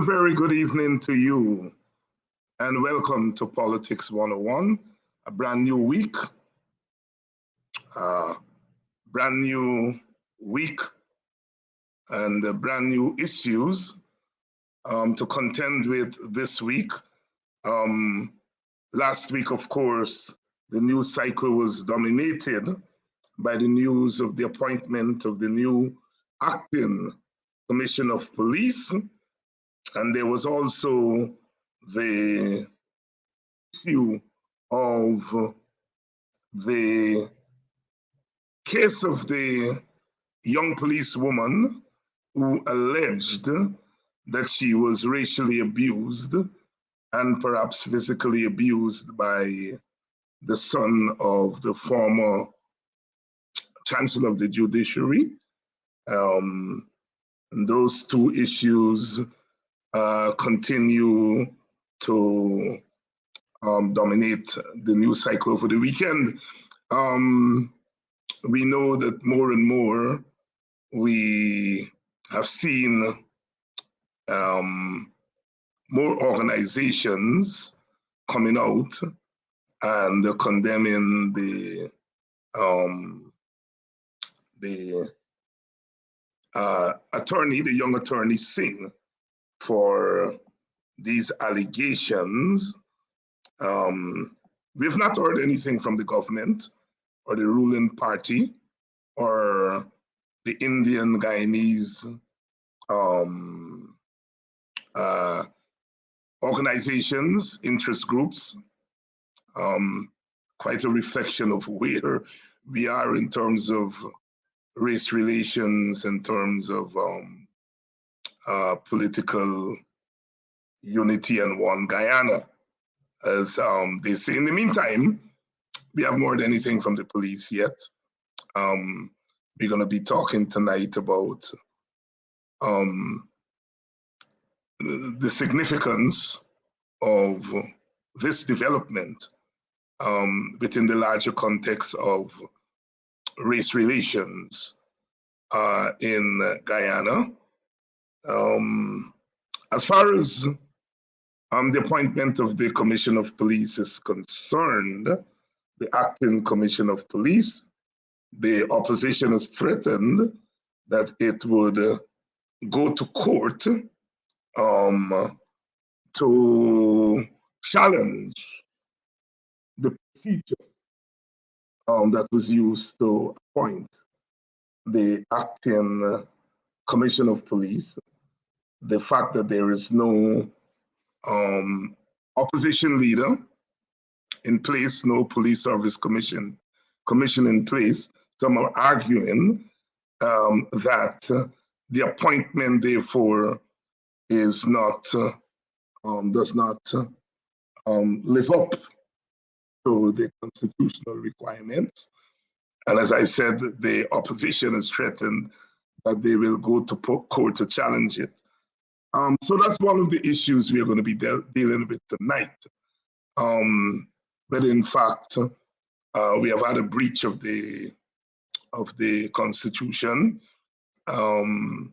very good evening to you, and welcome to Politics 101, a brand new week, uh, brand new week, and brand new issues to contend with this week. Um, Last week, of course, the news cycle was dominated by the news of the appointment of the new acting Commissioner of Police, and there was also the issue of the case of the young policewoman who alleged that she was racially abused and perhaps physically abused by the son of the former Chancellor of the Judiciary. And those two issues continue to dominate the news cycle over the weekend. We know that more and more we have seen more organizations coming out and condemning the attorney, the young attorney Singh, for these allegations. We've not heard anything from the government or the ruling party or the Indian Guyanese organizations, interest groups, quite a reflection of where we are in terms of race relations, in terms of political unity and one Guyana. As they say, in the meantime, we haven't heard anything from the police yet. We're going to be talking tonight about the significance of this development within the larger context of race relations in Guyana. As far as the appointment of the Commissioner of Police is concerned, the acting Commissioner of Police, the opposition has threatened that it would go to court to challenge the procedure that was used to appoint the acting Commissioner of Police, the fact that there is no opposition leader in place, no police service commission in place. Some are arguing that the appointment, therefore, is not does not live up to the constitutional requirements. And as I said, the opposition has threatened that they will go to court to challenge it. So that's one of the issues we are going to be dealing with tonight. But in fact, we have had a breach of the Constitution, and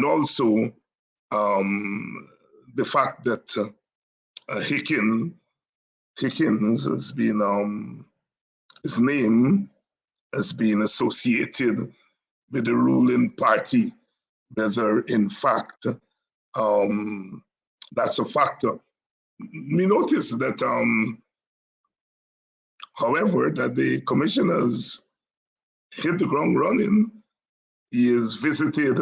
also the fact that Hickins has been his name has been associated with the ruling party, whether in fact that's a factor. We notice that, however, that the commissioners hit the ground running. He has visited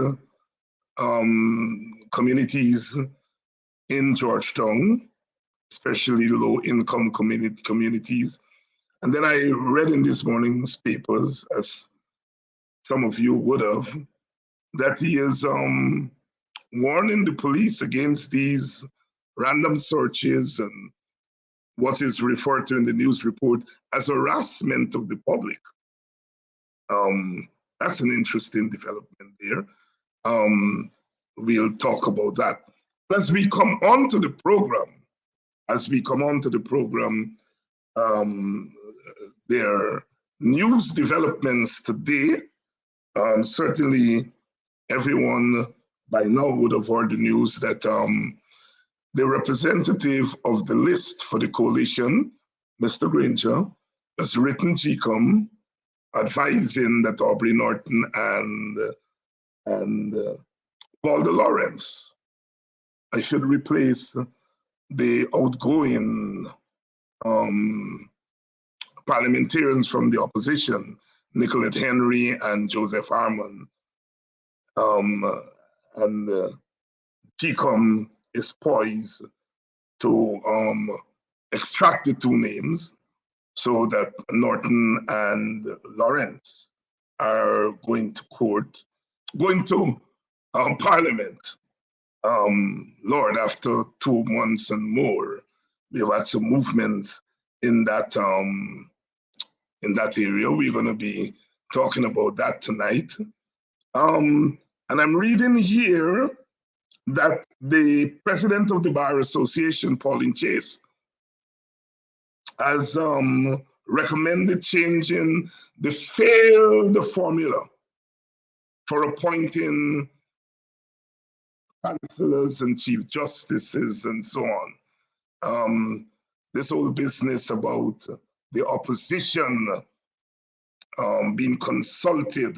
communities in Georgetown, especially low-income communities. And then I read in this morning's papers, as some of you would have, that he is warning the police against these random searches and what is referred to in the news report as harassment of the public. That's an interesting development there. We'll talk about that. As we come on to the program, there are news developments today. Certainly everyone by now would have heard the news that the representative of the list for the coalition, Mr. Granger, has written GCOM advising that Aubrey Norton and Walter Lawrence, I should replace the outgoing parliamentarians from the opposition, Nicolette Henry and Joseph Harmon. And GCOM is poised to extract the two names so that Norton and Lawrence are going to court, going to Parliament. Lord, after 2 months and more, we've had some movement in that area. We're going to be talking about that tonight. And I'm reading here that the president of the Bar Association, Pauline Chase, has recommended changing the failed formula for appointing councillors and chief justices and so on. This whole business about the opposition being consulted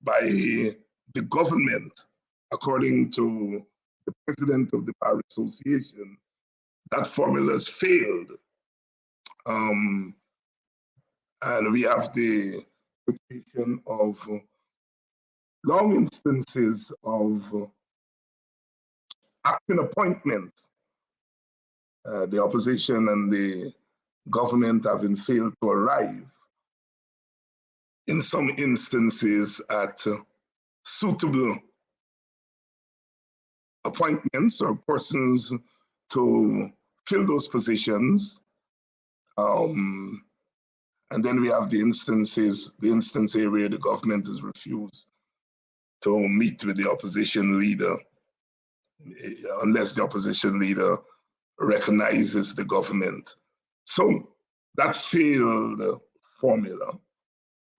by the government, according to the president of the Bar Association, that formula has failed. And we have the situation of long instances of acting appointments. The opposition and the government having failed to arrive, in some instances, at suitable appointments or persons to fill those positions. And then we have the instance where the government has refused to meet with the opposition leader unless the opposition leader recognizes the government. So that failed formula,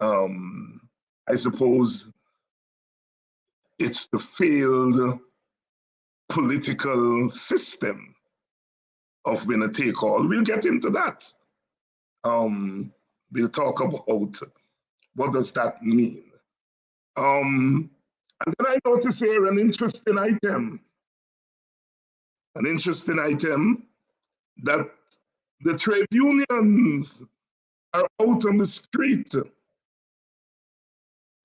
I suppose it's the failed political system of winner take all. We'll get into that. We'll talk about what does that mean. And then I notice here an interesting item that the trade unions are out on the street.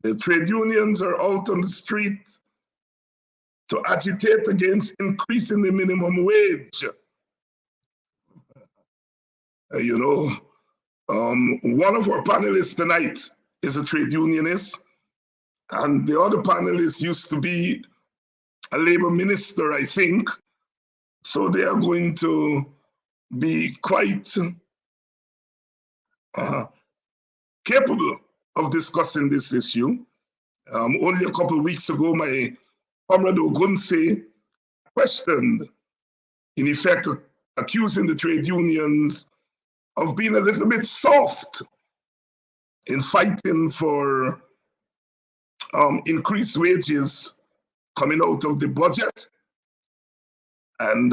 The trade unions are out on the street to agitate against increasing the minimum wage. One of our panelists tonight is a trade unionist, and the other panelist used to be a labor minister, I think. So they are going to be quite capable of discussing this issue. Only a couple of weeks ago, my comrade Ogunse questioned, in effect, accusing the trade unions of being a little bit soft in fighting for increased wages coming out of the budget. And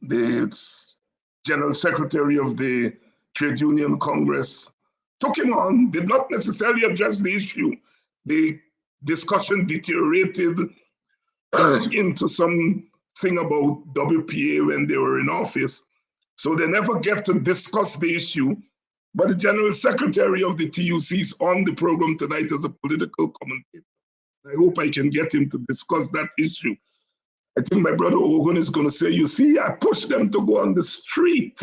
the General Secretary of the Trade Union Congress took him on, did not necessarily address the issue. The discussion deteriorated into something about WPA when they were in office. So they never get to discuss the issue. But the General Secretary of the TUC is on the program tonight as a political commentator. I hope I can get him to discuss that issue. I think my brother Ogun is going to say, you see, I pushed them to go on the street.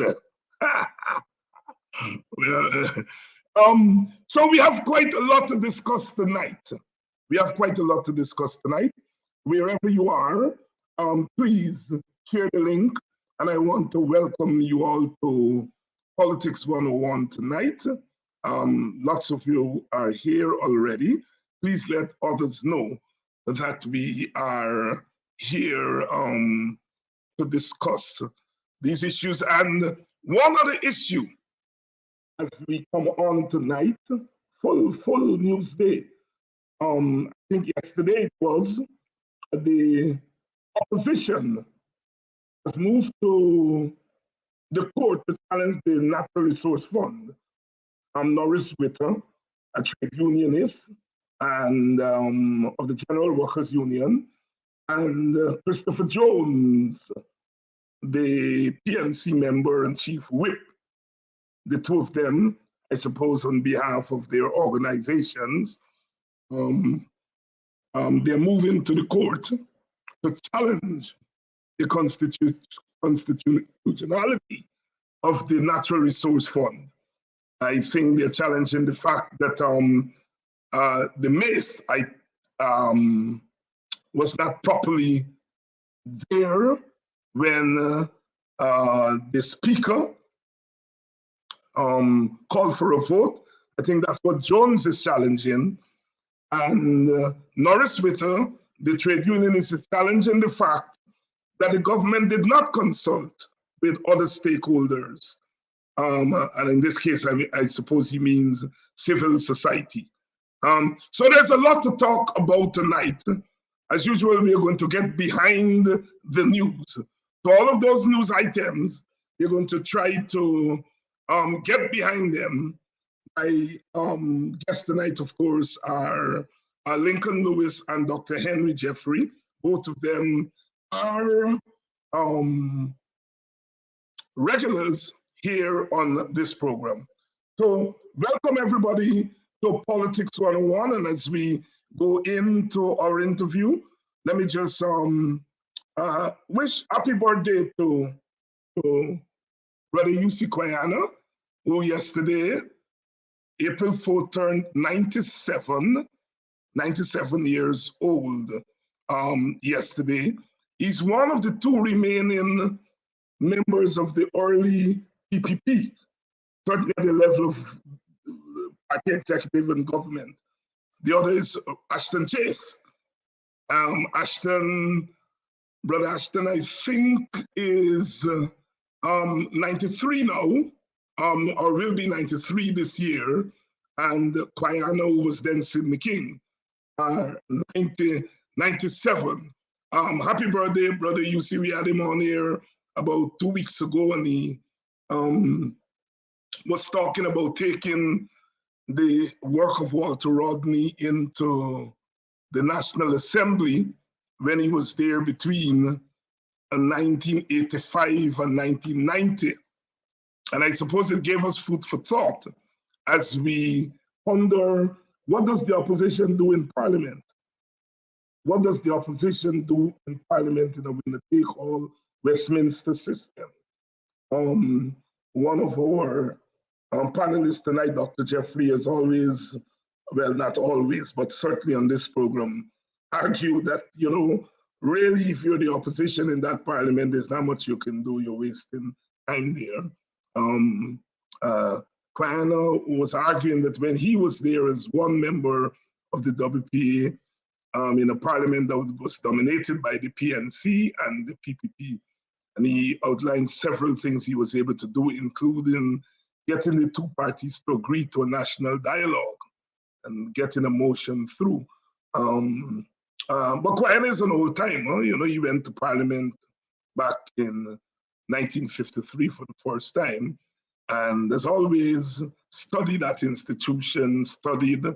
So we have quite a lot to discuss tonight. Wherever you are, please share the link. And I want to welcome you all to Politics 101 tonight. Lots of you are here already. Please let others know that we are here to discuss these issues. And one other issue as we come on tonight, full news day. I think yesterday it was the opposition has moved to the court to challenge the Natural Resource Fund. Norris Witter, a trade unionist and of the General Workers Union, and Christopher Jones, the PNC member and chief whip. The two of them, I suppose, on behalf of their organizations, they're moving to the court to challenge the constitutionality of the Natural Resource Fund. I think they're challenging the fact that the MACE was not properly there when the speaker called for a vote. I think that's what Jones is challenging. And Norris Witter, the trade unionist, is challenging the fact that the government did not consult with other stakeholders. And in this case, I suppose he means civil society. So there's a lot to talk about tonight. As usual, we are going to get behind the news. So all of those news items, we're going to try to get behind them. My guests tonight, of course, are Lincoln Lewis and Dr. Henry Jeffery. Both of them are regulars here on this program. So welcome everybody to Politics 101. And as we go into our interview, let me just wish happy birthday to Brother UC Kwayana, who yesterday, April 4th, turned 97 years old yesterday. He's one of the two remaining members of the early PPP, certainly at the level of party executive and government. The other is Ashton Chase. Brother Ashton, I think is 93 now, or will be 93 this year. And Kwayano was then Sidney King, 97. Happy birthday, Brother UC. We had him on here about 2 weeks ago, and he was talking about taking the work of Walter Rodney into the National Assembly when he was there between 1985 and 1990. And I suppose it gave us food for thought as we ponder, what does the opposition do in Parliament? What does the opposition do in Parliament in the take-all Westminster system? One of our panelists tonight, Dr. Jeffery, has always, well, not always, but certainly on this program, argued that, really, if you're the opposition in that Parliament, there's not much you can do. You're wasting time there. Kwayano was arguing that when he was there as one member of the WPA in a parliament that was dominated by the PNC and the PPP, and he outlined several things he was able to do, including getting the two parties to agree to a national dialogue and getting a motion through. But Kwayano is an old timer. He went to Parliament back in 1953 for the first time, and has always studied that institution, studied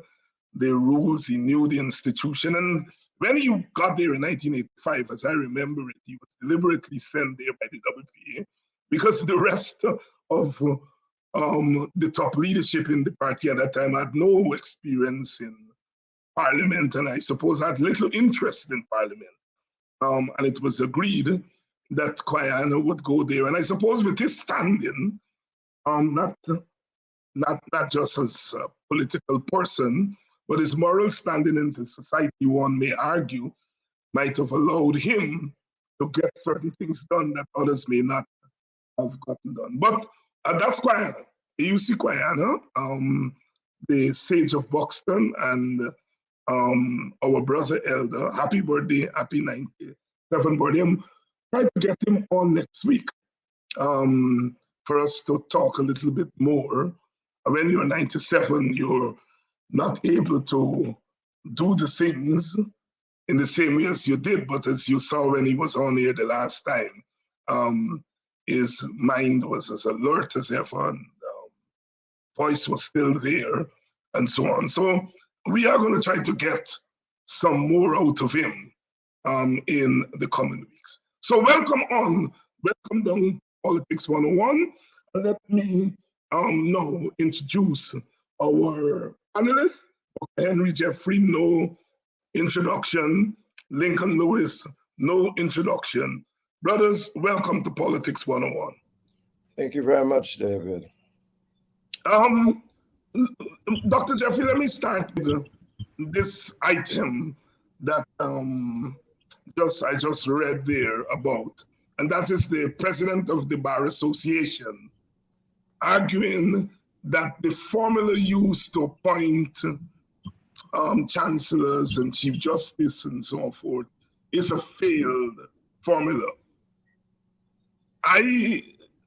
the rules. He knew the institution, and when he got there in 1985, as I remember it, he was deliberately sent there by the WPA because the rest of the top leadership in the party at that time had no experience in Parliament, and I suppose had little interest in Parliament. And it was agreed that Kwayano would go there. And I suppose with his standing, not just as a political person, but his moral standing in the society, one may argue, might have allowed him to get certain things done that others may not have gotten done. But that's Kwayano. UC Kwayano, the sage of Buxton, and our brother elder. Happy birthday, happy 97th birthday. I'm trying to get him on next week for us to talk a little bit more. When you're 97, you're not able to do the things in the same way as you did, but as you saw when he was on here the last time, um, his mind was as alert as ever, and voice was still there, and so on. So we are going to try to get some more out of him in the coming weeks. So welcome down Politics 101. And let me now introduce our panelists. Henry Jeffery, no introduction. Lincoln Lewis, no introduction. Brothers, welcome to Politics 101. Thank you very much, David. Um, Dr. Jeffrey, let me start with this item that I just read there about, and that is the president of the Bar Association arguing that the formula used to appoint chancellors and chief justice and so forth is a failed formula. I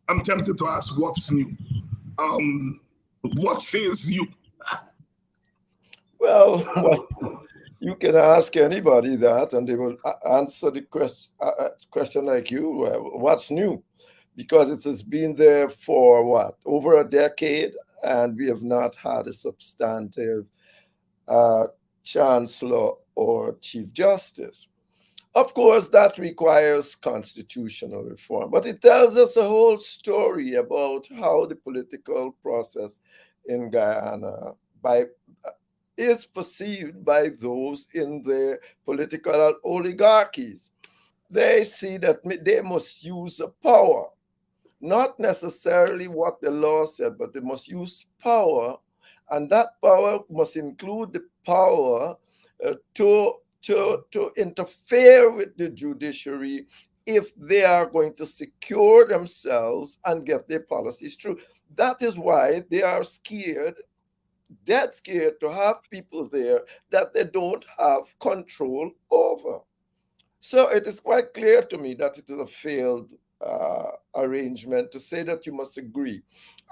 am tempted to ask what's new. What says you? Well, you can ask anybody that, and they will answer the question like you. What's new? Because it has been there for what, over a decade, and we have not had a substantive chancellor or chief justice. Of course, that requires constitutional reform, but it tells us a whole story about how the political process in Guyana is perceived by those in the political oligarchies. They see that they must use power, not necessarily what the law said, but they must use power, and that power must include the power to interfere with the judiciary if they are going to secure themselves and get their policies through. That is why they are scared, dead scared, to have people there that they don't have control over. So it is quite clear to me that it is a failed arrangement to say that you must agree.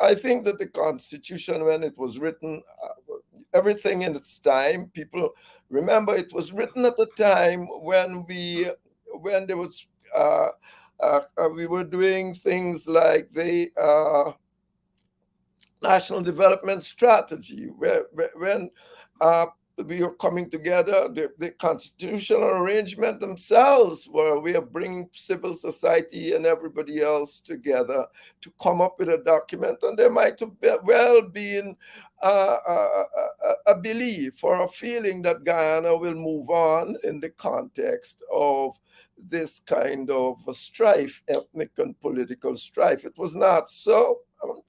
I think that the Constitution, when it was written, everything in its time, people remember it was written at a time when there was we were doing things like the National Development Strategy, when we are coming together, the constitutional arrangement themselves were a way of bringing civil society and everybody else together to come up with a document. And there might have well been a belief or a feeling that Guyana will move on in the context of this kind of strife, ethnic and political strife. It was not so.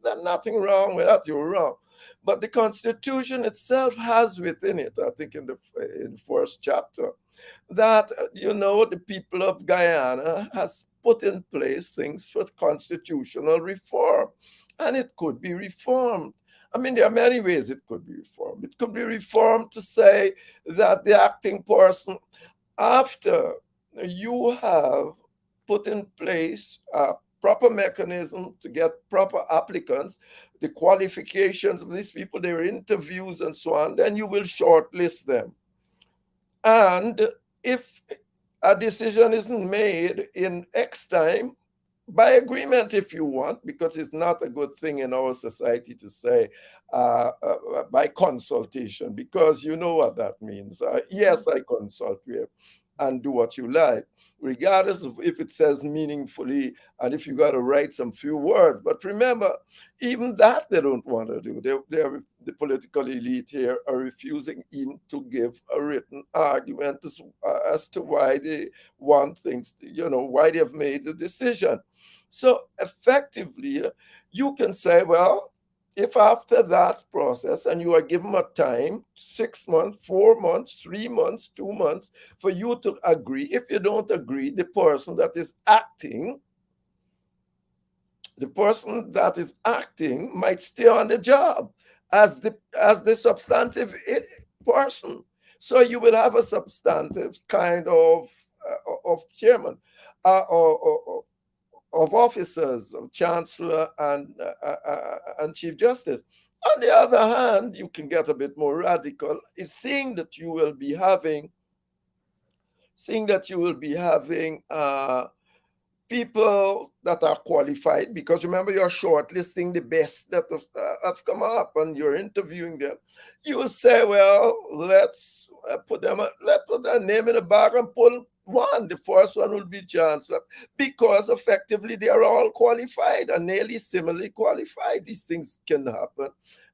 There's nothing wrong with that, you're wrong. But the Constitution itself has within it, I think in the first chapter, that, the people of Guyana has put in place things for constitutional reform. And it could be reformed. I mean, there are many ways it could be reformed. It could be reformed to say that the acting person, after you have put in place a proper mechanism to get proper applicants, the qualifications of these people, their interviews and so on, then you will shortlist them. And if a decision isn't made in X time, by agreement if you want, because it's not a good thing in our society to say by consultation, because you know what that means. Yes, I consult you and do what you like, regardless of if it says meaningfully and if you got to write some few words. But remember, even that they don't want to do. The political elite here are refusing even to give a written argument as to why they want things, why they have made the decision. So effectively, you can say, well, if after that process and you are given a time, 6 months, 4 months, 3 months, 2 months, for you to agree, if you don't agree, the person that is acting might stay on the job as the substantive person. So you will have a substantive kind of chairman or of officers, of chancellor and chief justice. On the other hand, you can get a bit more radical, is seeing that you will be having seeing that you will be having people that are qualified, because remember, you're shortlisting the best that have come up and you're interviewing them. You will say, well, let's let's put their name in a bag and pull one. The first one will be chancellor, because effectively they are all qualified and nearly similarly qualified. These things can happen.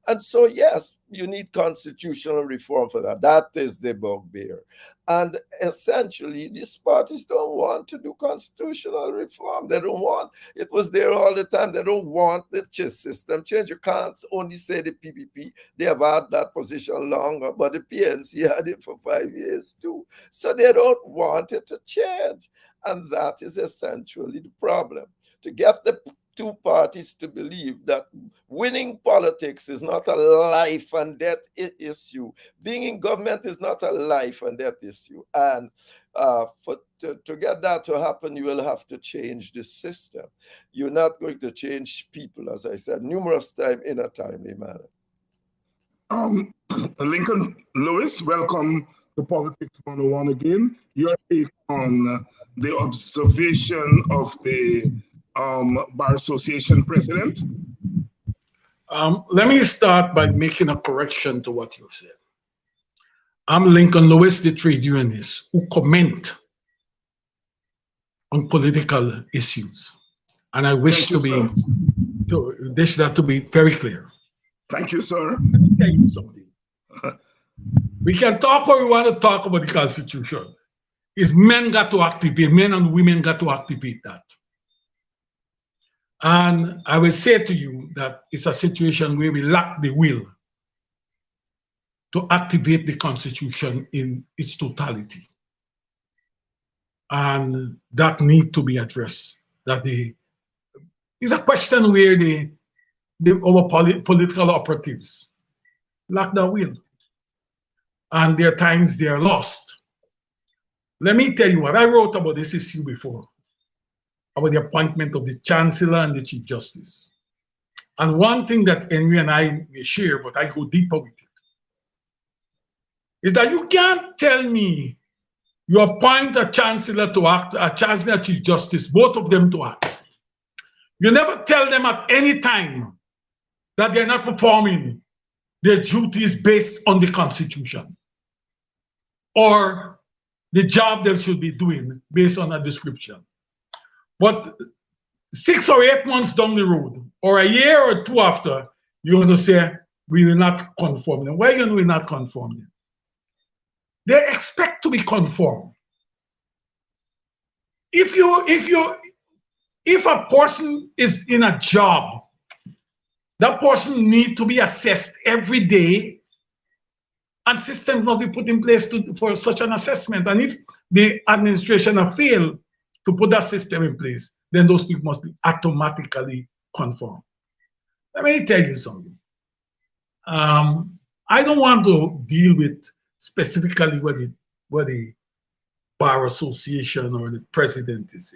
And so, yes, you need constitutional reform for that. That is the bugbear. And essentially, these parties don't want to do constitutional reform. They don't want, it was there all the time. They don't want the system change. You can't only say the PPP. They have had that position longer, but the PNC had it for 5 years too. So they don't want it to change. And that is essentially the problem. To get the two parties to believe that winning politics is not a life and death issue. Being in government is not a life and death issue. And to get that to happen, you will have to change the system. You're not going to change people, as I said numerous times, in a timely manner. Lincoln Lewis, welcome to Politics 101 again. Your take on the observation of the Bar Association president? Let me start by making a correction to what you've said. I'm Lincoln Lewis, the trade unionist, who comment on political issues. And I wish that to be very clear. Thank you, sir. Let me tell you something. We can talk what we want to talk about the Constitution. Is men got to activate, men and women got to activate that. And I will say to you that it's a situation where we lack the will to activate the Constitution in its totality. And that need to be addressed. It's a question where our political operatives lack the will. And there are times they are lost. Let me tell you what I wrote about this issue before, about the appointment of the Chancellor and the Chief Justice. And one thing that Henry and I may share, but I go deeper with it, is that you can't tell me you appoint a Chancellor to act, a Chancellor and Chief Justice, both of them to act. You never tell them at any time that they're not performing their duties based on the Constitution or the job they should be doing based on a description. But 6 or 8 months down the road, or a year or two after, you're going to say, we will not conform them. Why will we not conform them? They expect to be conformed. If a person is in a job, that person needs to be assessed every day, and systems must be put in place for such an assessment. And if the administration have failed to put that system in place, then those people must be automatically conformed. Let me tell you something. I don't want to deal with specifically what the Bar Association or the president is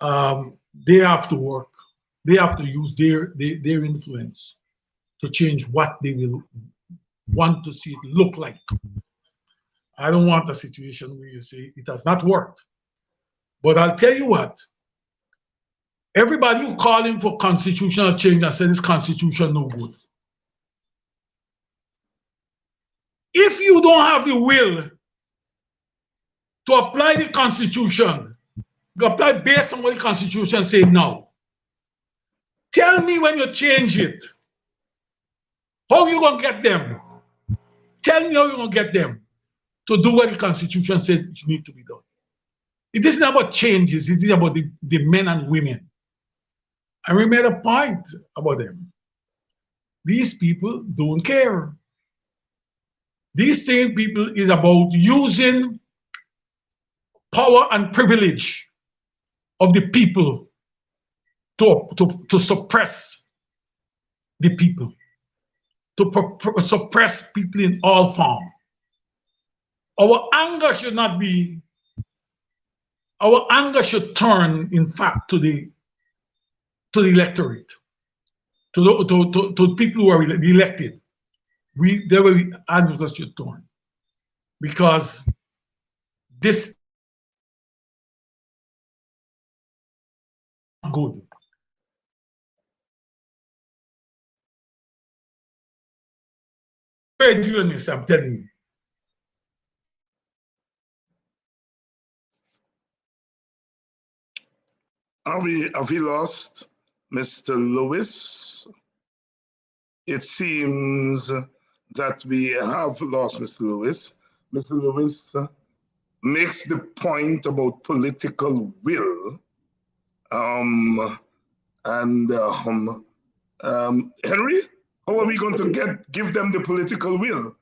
saying. They have to work. They have to use their influence to change what they will want to see it look like. I don't want a situation where you say it has not worked. But I'll tell you what, everybody who calling for constitutional change and say this constitution no good. If you don't have the will to apply the Constitution, you apply based on what the Constitution say now. Tell me when you change it. How you gonna get them? Tell me how you gonna get them to do what the Constitution said need to be done. It isn't about changes, it is about the men and women. And we made a point about them. These people don't care. These same people is about using power and privilege of the people to suppress the people, to suppress people in all forms. Our anger should not be, our anger should turn, in fact, to the electorate, to people who are elected. They will anger should turn, because this good. Trade unionists, I'm telling you. Have we lost Mr. Lewis? It seems that we have lost Mr. Lewis. Mr. Lewis makes the point about political will. Henry, how are we going to give them the political will?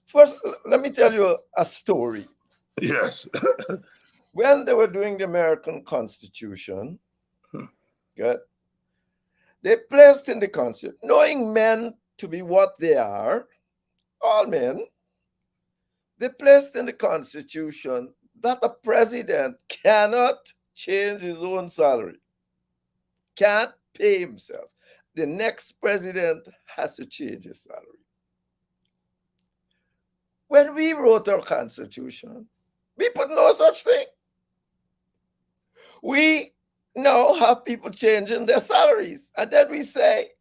First, let me tell you a story. Yes. When they were doing the American Constitution, good, they placed in the Constitution, knowing men to be what they are, all men, they placed in the Constitution that a president cannot change his own salary, can't pay himself. The next president has to change his salary. When we wrote our Constitution, we put no such thing. We now have people changing their salaries. And then we say,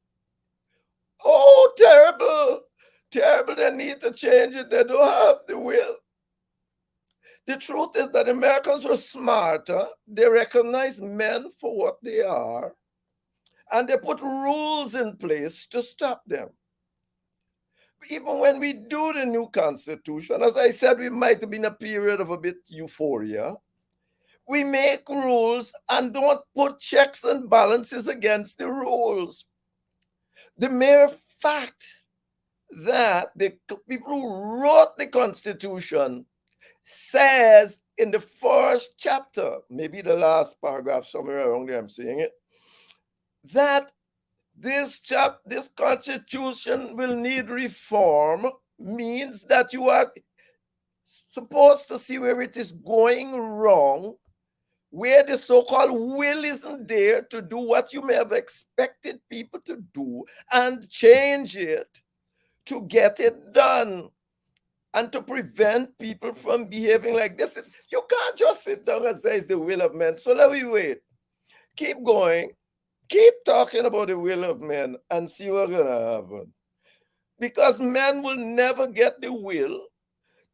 oh, terrible, terrible, they need to change it. They don't have the will. The truth is that Americans were smarter. They recognize men for what they are, and they put rules in place to stop them. Even when we do the new Constitution, as I said, we might have been a period of a bit euphoria. We make rules and don't put checks and balances against the rules. The mere fact that the people who wrote the Constitution says in the first chapter, maybe the last paragraph, somewhere around there, I'm seeing it, that this Constitution will need reform means that you are supposed to see where it is going wrong, where the so-called will isn't there to do what you may have expected people to do, and change it to get it done and to prevent people from behaving like this. You can't just sit down and say it's the will of men. So let me wait. Keep going. Keep talking about the will of men and see what's going to happen. Because men will never get the will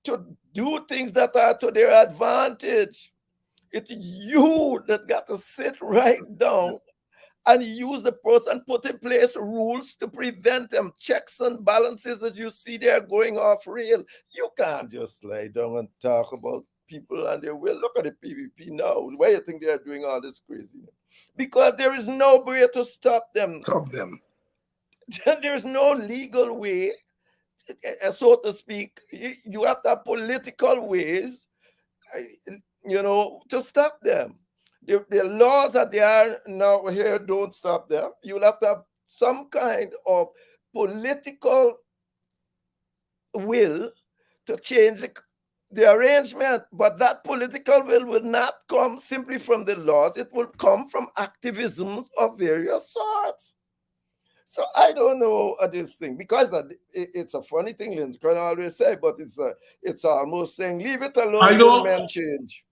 to do things that are to their advantage. It's you that got to sit right down and use the process and put in place rules to prevent them, checks and balances as you see they're going off rail. You can't just lie down and talk about people and their will. Look at the PVP now. Why do you think they're doing all this craziness? Because there is no way to stop them. Stop them. There's no legal way, so to speak. You have to have political ways, to stop them. The laws that they are now here don't stop them. You'll have to have some kind of political will to change the arrangement. But that political will not come simply from the laws. It will come from activisms of various sorts. So I don't know this thing, because it's a funny thing, Lincoln always say, but it's almost saying, leave it alone till men change.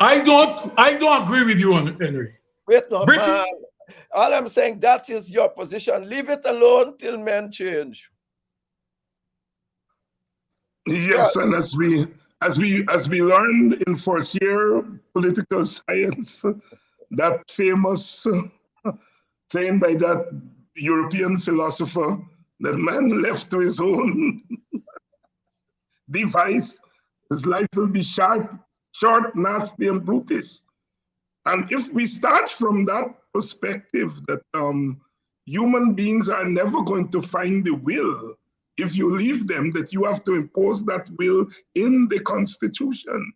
I don't agree with you, Henry. Wait, no, man. All I'm saying, that is your position. Leave it alone till men change. Yes, and as we learned in first year political science, that famous saying by that European philosopher, that man left to his own device, his life will be short, nasty, and brutish. And if we start from that perspective, that human beings are never going to find the will, if you leave them, that you have to impose that will in the Constitution,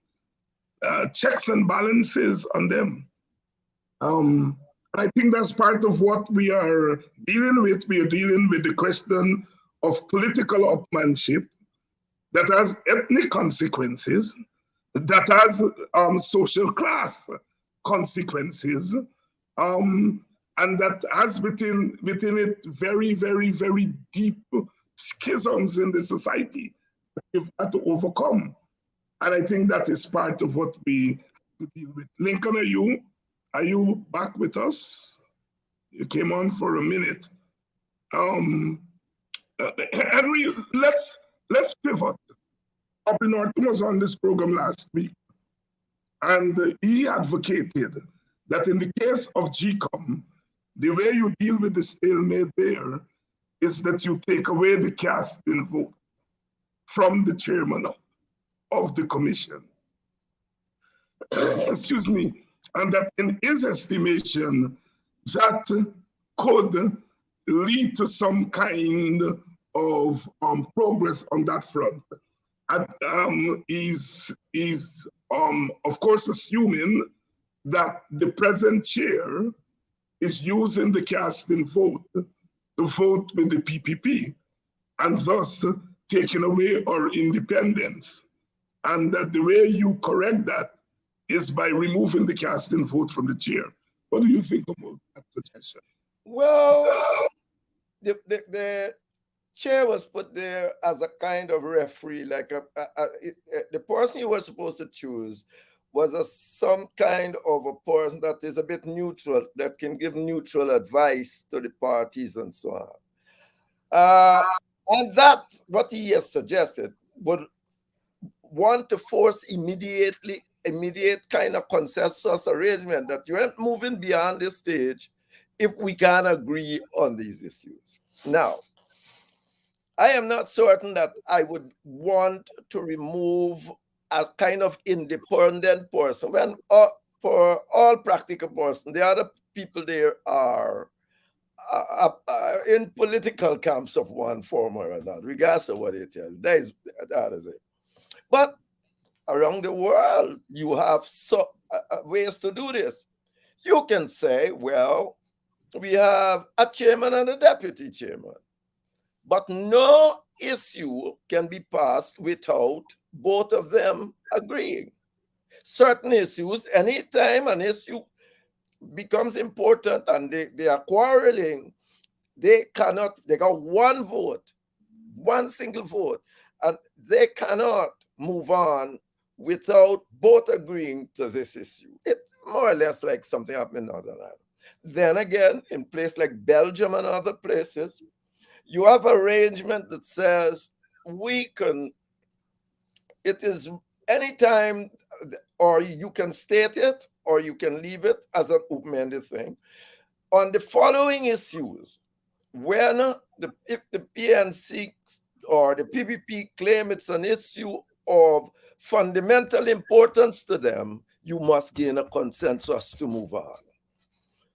checks and balances on them. I think that's part of what we are dealing with. We are dealing with the question of political upmanship that has ethnic consequences, that has social class consequences, and that has within it very, very, very deep schisms in the society that we've had to overcome. And I think that is part of what we deal with. Lincoln, are you back with us? You came on for a minute. Um, Henry, let's pivot. Aubrey Norton was on this program last week, and he advocated that in the case of GCOM, the way you deal with the stalemate there is that you take away the casting vote from the chairman of the commission. Excuse me, and that in his estimation, that could lead to some kind of progress on that front. And is of course assuming that the present chair is using the casting vote to vote with the PPP, and thus taking away our independence. And that the way you correct that is by removing the casting vote from the chair. What do you think about that suggestion? Well, the chair was put there as a kind of referee, like the person you were supposed to choose was some kind of a person that is a bit neutral, that can give neutral advice to the parties and so on. And that, what he has suggested, would want to force immediate kind of consensus arrangement that you ain't moving beyond this stage if we can agree on these issues. Now, I am not certain that I would want to remove a kind of independent person when, for all practical person, the other people there are in political camps of one form or another, regardless of what they tell you. That is it. But around the world, you have ways to do this. You can say, well, we have a chairman and a deputy chairman, but no issue can be passed without both of them agreeing. Certain issues, anytime an issue becomes important and they are quarreling, they got one vote, one single vote, and they cannot move on without both agreeing to this issue. It's more or less like something happening in Northern Ireland. Then again, in places like Belgium and other places, you have arrangement that says it is anytime, or you can state it or you can leave it as an open-ended thing. On the following issues, if the PNC or the PPP claim it's an issue of fundamental importance to them, you must gain a consensus to move on.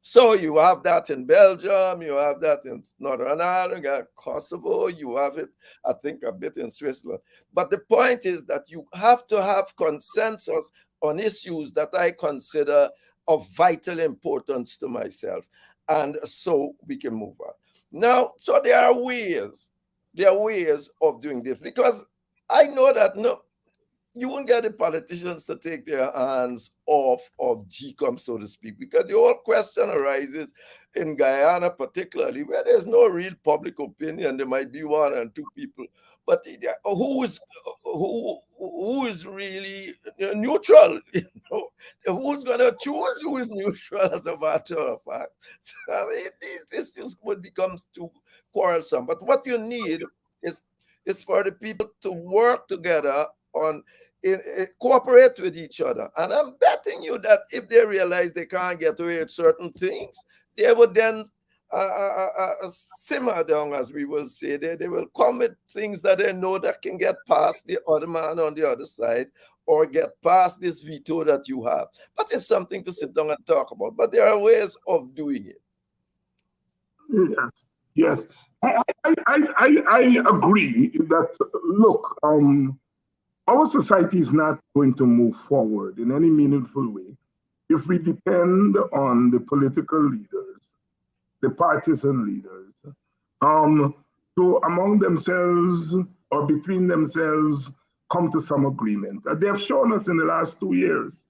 So you have that in Belgium, you have that in Northern Ireland, Kosovo, you have it, I think, a bit in Switzerland. But the point is that you have to have consensus on issues that I consider of vital importance to myself. And so we can move on. Now, so there are ways of doing this, because I know that you won't get the politicians to take their hands off of GCOM, so to speak, because the whole question arises in Guyana, particularly, where there's no real public opinion. There might be one and two people, but who is really neutral? Who's going to choose who is neutral, as a matter of fact? So, I mean, this would become too quarrelsome. But what you need is for the people to work together on cooperate with each other. And I'm betting you that if they realize they can't get away with certain things, they would then simmer down, as we will say. They will come with things that they know that can get past the other man on the other side, or get past this veto that you have. But it's something to sit down and talk about. But there are ways of doing it. Yes. I agree that, look, our society is not going to move forward in any meaningful way if we depend on the political leaders, the partisan leaders, to among themselves or between themselves come to some agreement. They have shown us in the last 2 years,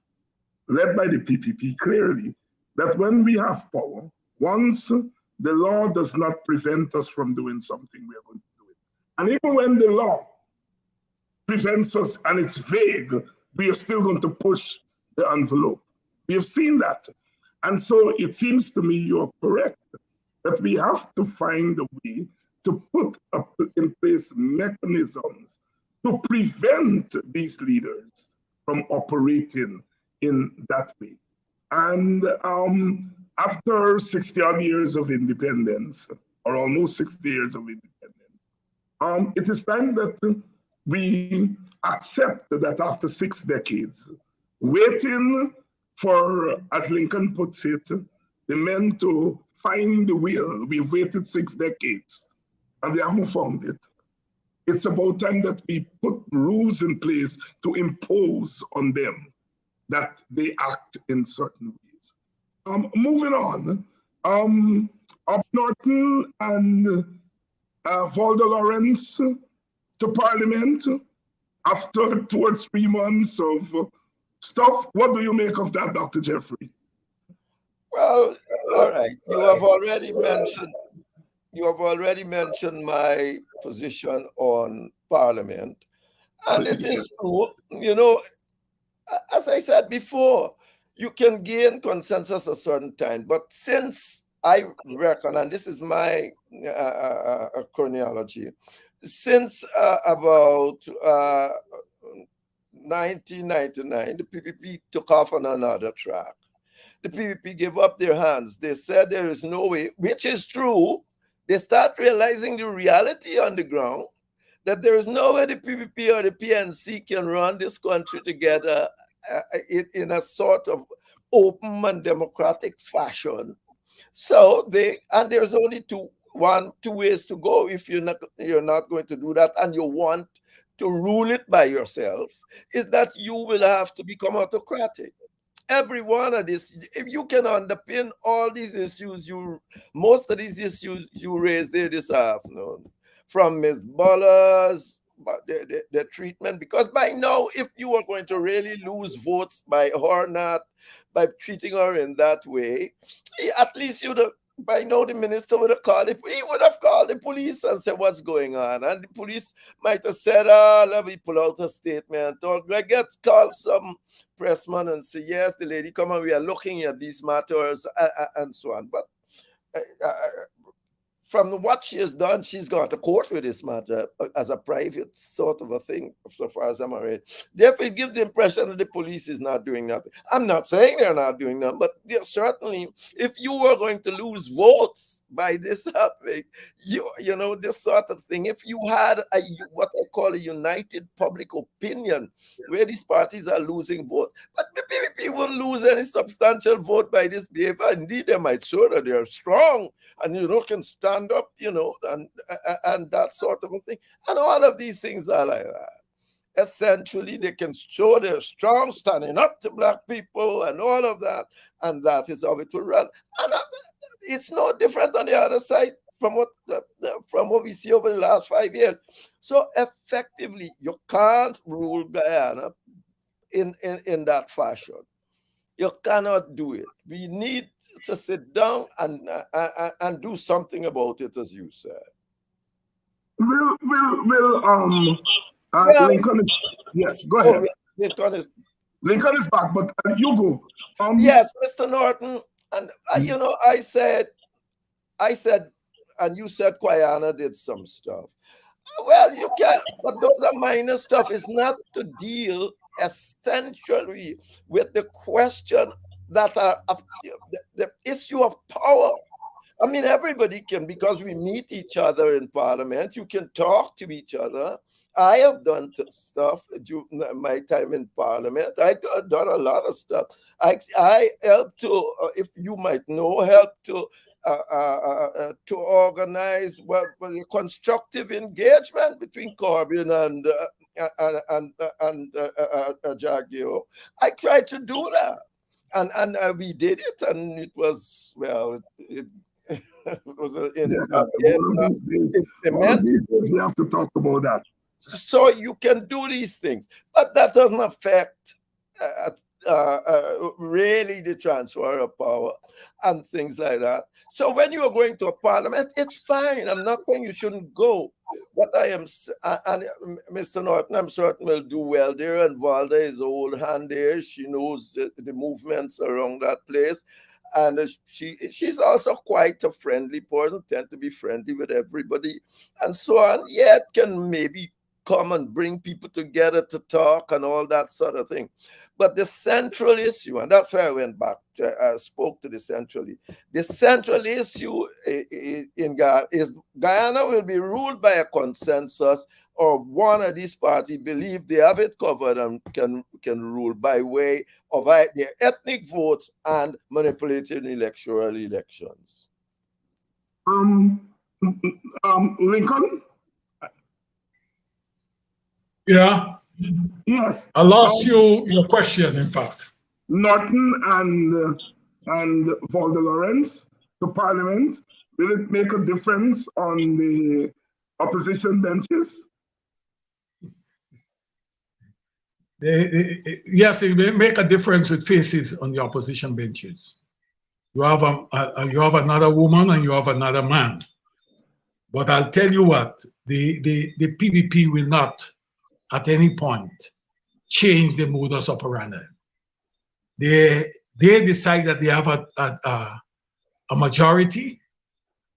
led by the PPP, clearly that when we have power, once the law does not prevent us from doing something, we are going to do it. And even when the law prevents us and it's vague, we are still going to push the envelope. We have seen that. And so it seems to me you're correct that we have to find a way to put up in place mechanisms to prevent these leaders from operating in that way. And after 60 odd years of independence, or almost 60 years of independence, it is time that we accept that after 6 decades, waiting for, as Lincoln puts it, the men to find the will. We've waited 6 decades and they haven't found it. It's about time that we put rules in place to impose on them that they act in certain ways. Moving on, Up Norton and Valda Lawrence to Parliament after 2 or 3 months of stuff. What do you make of that, Dr. Jeffery? Well, all right. You have already mentioned my position on Parliament, and it is true. As I said before, you can gain consensus a certain time, but since I reckon, and this is my chronology, since about 1999, the PPP took off on another track. The PPP gave up their hands. They said there is no way, which is true. They start realizing the reality on the ground, that there is no way the PPP or the PNC can run this country together in a sort of open and democratic fashion. So there's only two ways to go if you're not going to do that and you want to rule it by yourself, is that you will have to become autocratic. Every one of these, if you can underpin all these issues, most of these issues you raised there this afternoon, from Ms. Buller's, the treatment, because by now, if you are going to really lose votes by her not, by treating her in that way, at least by now the minister would have called it. He would have called the police and said what's going on, and the police might have said, let me pull out a statement, or call some pressman and say, yes, the lady come and we are looking at these matters, and so on. But from what she has done, she's gone to court with this matter as a private sort of a thing, so far as I'm aware. Therefore, it gives the impression that the police is not doing nothing. I'm not saying they're not doing nothing, but certainly, if you were going to lose votes by this happening, this sort of thing, if you had what I call a united public opinion, where these parties are losing votes, but the PPP won't lose any substantial vote by this behavior. Indeed, they might show that they're strong and can stand up, and that sort of a thing. And all of these things are like that. Essentially, they can show they're strong, standing up to Black people and all of that, and that is how it will run. And it's no different on the other side from what we see over the last 5 years. So effectively, you can't rule Guyana in that fashion. You cannot do it. We need to sit down and do something about it, as you said. Lincoln is, yes, go ahead. Lincoln is back, but you go. Yes, Mr. Norton, and I said, and you said Guyana did some stuff. Well, you can, but those are minor stuff. It's not to deal essentially with the question that are the issue of power. I mean, everybody can, because we meet each other in Parliament, you can talk to each other. I have done stuff during my time in Parliament. I've done a lot of stuff. I helped to, if you might know, to organize constructive engagement between Corbyn and Jagdeo. I tried to do that. And we did it, and it was, well, it was one of these days we have to talk about that. So you can do these things, but that doesn't affect really the transfer of power and things like that. So when you are going to a parliament, it's fine. I'm not saying you shouldn't go. What I am, and Mr. Norton, I'm certain will do well there. And Valda is old hand there. She knows the movements around that place. And she's also quite a friendly person, tend to be friendly with everybody, and so on. Yet can maybe come and bring people together to talk and all that sort of thing. But the central issue, and that's why I went back, spoke to the central issue in Guyana is Guyana will be ruled by a consensus, or one of these parties believe they have it covered and can rule by way of their ethnic votes and manipulating elections. Lincoln? Yeah. Yes. I lost your question, in fact. Norton and Valda Lawrence to Parliament, will it make a difference on the opposition benches? Yes, it will make a difference with faces on the opposition benches. You have another woman and you have another man. But I'll tell you what, the PPP will not at any point change the modus operandi. They decide that they have a majority,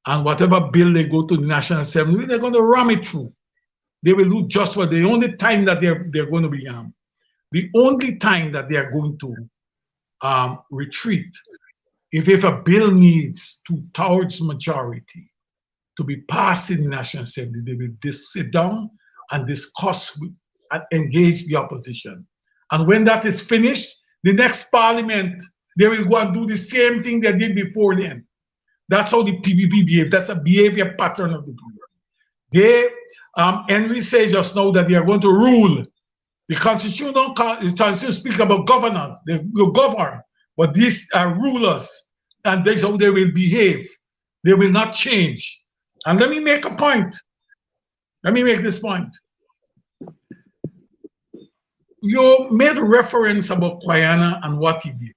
and whatever bill they go to the National Assembly, they're going to ram it through. They will do just what the only time that they're going to be the only time that they are going to retreat if a bill needs 2/3 majority to be passed in the National Assembly, they will sit down and discuss and engage the opposition. And when that is finished, the next parliament, they will go and do the same thing they did before then. That's how the PPP behave. That's a behavior pattern of the PPP. Henry said just now that they are going to rule. The Constitution don't speak about governance. They will govern, but these are rulers, and that's how they will behave. They will not change. And let me make a point. Let me make this point. You made a reference about Guyana and what he did.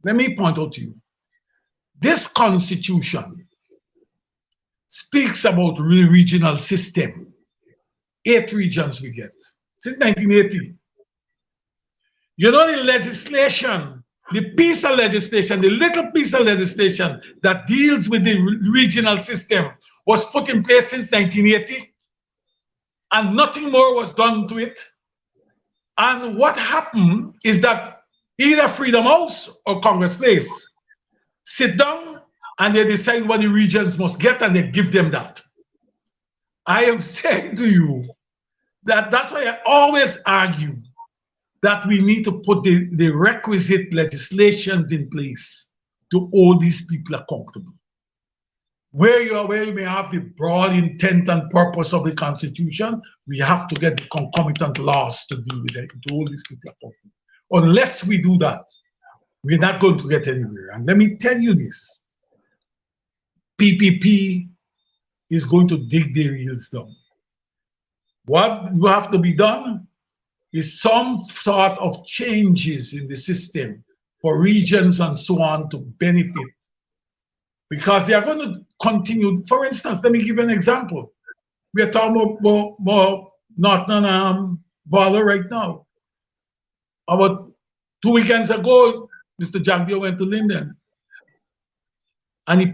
Let me point out to you. This constitution speaks about the regional system. 8 regions we get since 1980. You know, the legislation, the piece of legislation, the little piece of legislation that deals with the regional system was put in place since 1980, and nothing more was done to it. And what happened is that either Freedom House or Congress Place sit down and they decide what the regions must get, and they give them that. I am saying to you that that's why I always argue that we need to put the requisite legislations in place to hold these people accountable. Where you may have the broad intent and purpose of the Constitution, we have to get the concomitant laws to deal with it, to hold these people accountable. Unless we do that, we're not going to get anywhere. And let me tell you this, PPP is going to dig their heels down. What will have to be done is some sort of changes in the system for regions and so on to benefit, because they are going to continue. For instance, let me give you an example. We are talking about Norton and Valda right now. About 2 weekends ago, Mr. Jagdio went to Linden, and he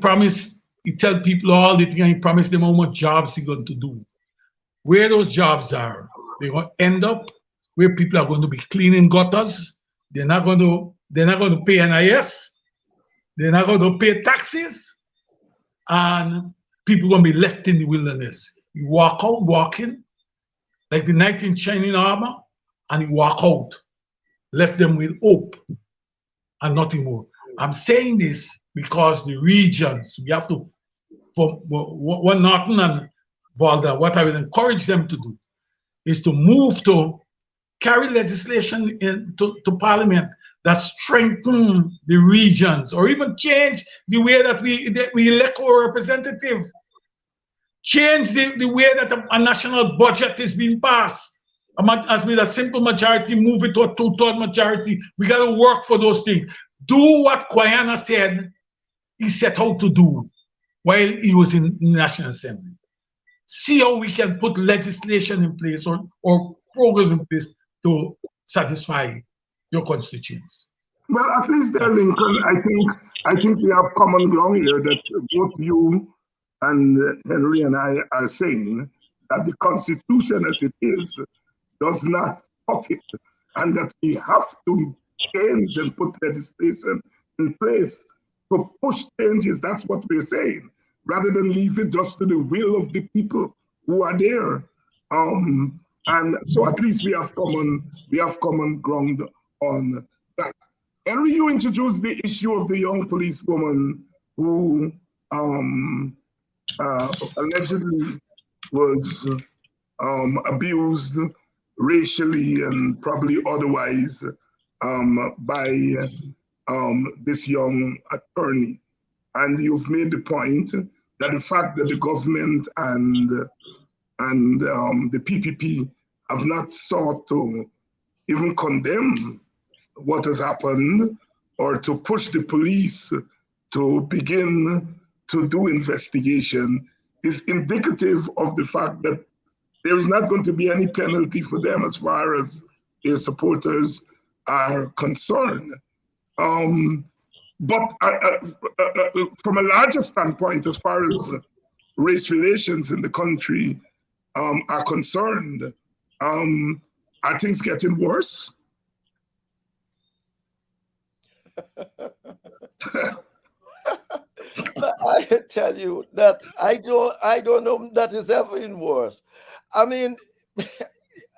tell people all the thing, and he promised them how much jobs he's going to do. Where those jobs are, they're going to end up where people are going to be cleaning gutters. They're not going to pay NIS. They're not going to pay taxes, and people are going to be left in the wilderness. You walk in, like the knight in shining armor, and you walk out, left them with hope and nothing more. I'm saying this because the regions, we have to, from what Norton and Valda, what I will encourage them to do is to move to carry legislation to Parliament that strengthen the regions, or even change the way that we elect our representative. Change the way that a national budget is being passed. As with a simple majority, move it to a 2/3 majority. We got to work for those things. Do what Guyana said he set out to do while he was in National Assembly. See how we can put legislation in place or programs in place to satisfy your constituents. Well, at least there, That's Lincoln, I think we have common ground here that both you and Henry and I are saying that the Constitution as it is does not cut it, and that we have to change and put legislation in place to push changes. That's what we're saying, rather than leave it just to the will of the people who are there. And so at least we have common ground on that. Henry, you introduced the issue of the young policewoman who allegedly was abused racially and probably otherwise by this young attorney. And you've made the point that the fact that the government and the PPP have not sought to even condemn what has happened or to push the police to begin to do investigation is indicative of the fact that there is not going to be any penalty for them as far as their supporters are concerned. But from a larger standpoint, as far as race relations in the country are concerned, are things getting worse? I tell you that I don't know that it's ever been worse. I mean,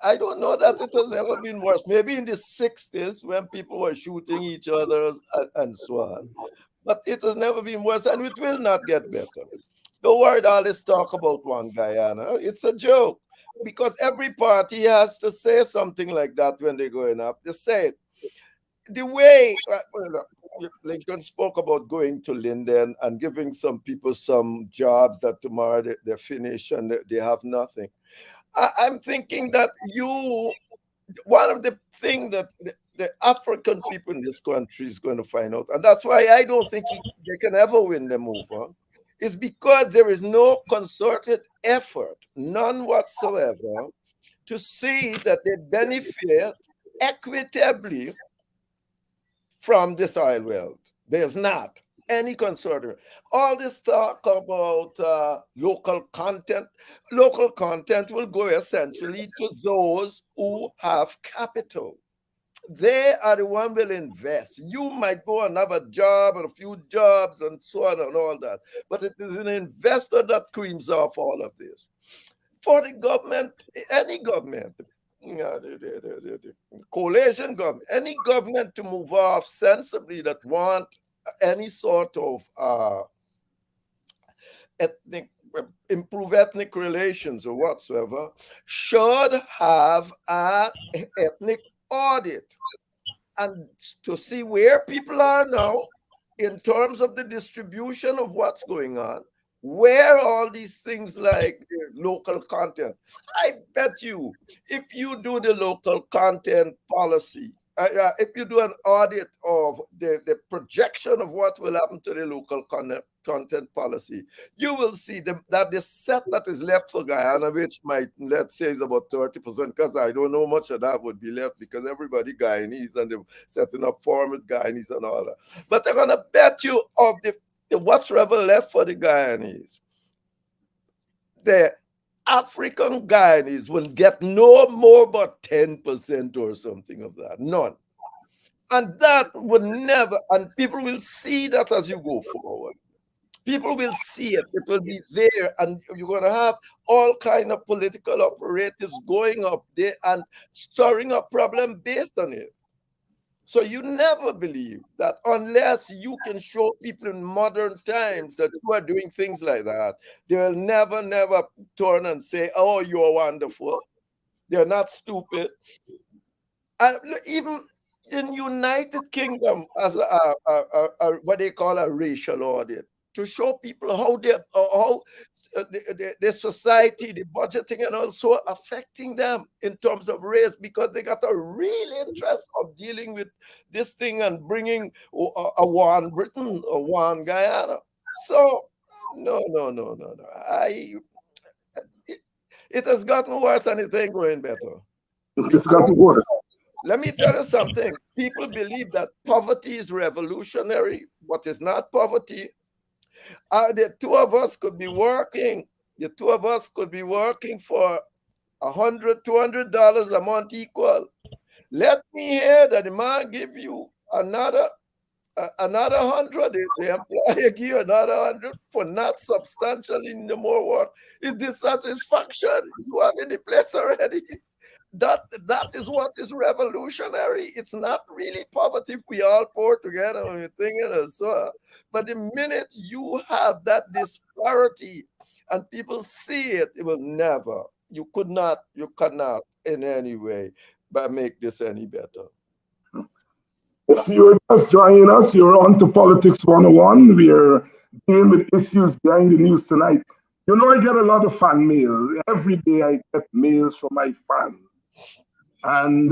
I don't know that it has ever been worse. Maybe in the 60s when people were shooting each other and so on. But it has never been worse and it will not get better. Don't worry, all this talk about one Guyana. It's a joke because every party has to say something like that when they're going up. They say it. The way Lincoln spoke about going to Linden and giving some people some jobs that tomorrow they finish and they have nothing. I'm thinking that one of the things that the African people in this country is going to find out, and that's why I don't think they can ever win them over, is because there is no concerted effort, none whatsoever, to see that they benefit equitably from this oil wealth. There's not any concern. All this talk about local content will go essentially to those who have capital. They are the one will invest. You might go and have a job or a few jobs and so on and all that, but it is an investor that creams off all of this. For the government, any government, the coalition government, any government to move off sensibly that want any sort of ethnic improve ethnic relations or whatsoever should have an ethnic audit and to see where people are now in terms of the distribution of what's going on, where all these things like local content. I bet you, if you do the local content policy, if you do an audit of the projection of what will happen to the local content policy, you will see that the set that is left for Guyana, which might, let's say, is about 30%, because I don't know much of that would be left because everybody Guyanese and they're setting up formed Guyanese and all that. But they're going to bet you of the whatsoever left for the Guyanese, the African Guyanese will get no more but 10% or something of that. None. And that would never, and people will see that as you go forward. People will see it. It will be there, and you're going to have all kind of political operatives going up there and stirring up problem based on it. So you never believe that unless you can show people in modern times that you are doing things like that, they will never, never turn and say, "Oh, you're wonderful." They're not stupid. And even in United Kingdom, as what they call a racial audit, to show people how the society, the budgeting, and also affecting them in terms of race, because they got a real interest of dealing with this thing and bringing a one Britain or one Guyana. So no, no, no, no, no. It has gotten worse and it ain't going better. It's gotten worse. Let me tell you something. People believe that poverty is revolutionary. What is not poverty? The two of us could be working. The two of us could be working for $100, $200 a month equal. Let me hear that the man give you another 100. The employer give you another 100 for not substantially no more work. Is dissatisfaction you have in the place already? That is what is revolutionary. It's not really poverty if we all pour together and we're thinking and so. But the minute you have that disparity and people see it, it will never. You cannot in any way but make this any better. If you're just joining us, you're on to Politics 101. We're dealing with issues behind the news tonight. You know, I get a lot of fan mail. Every day I get mails from my fans. And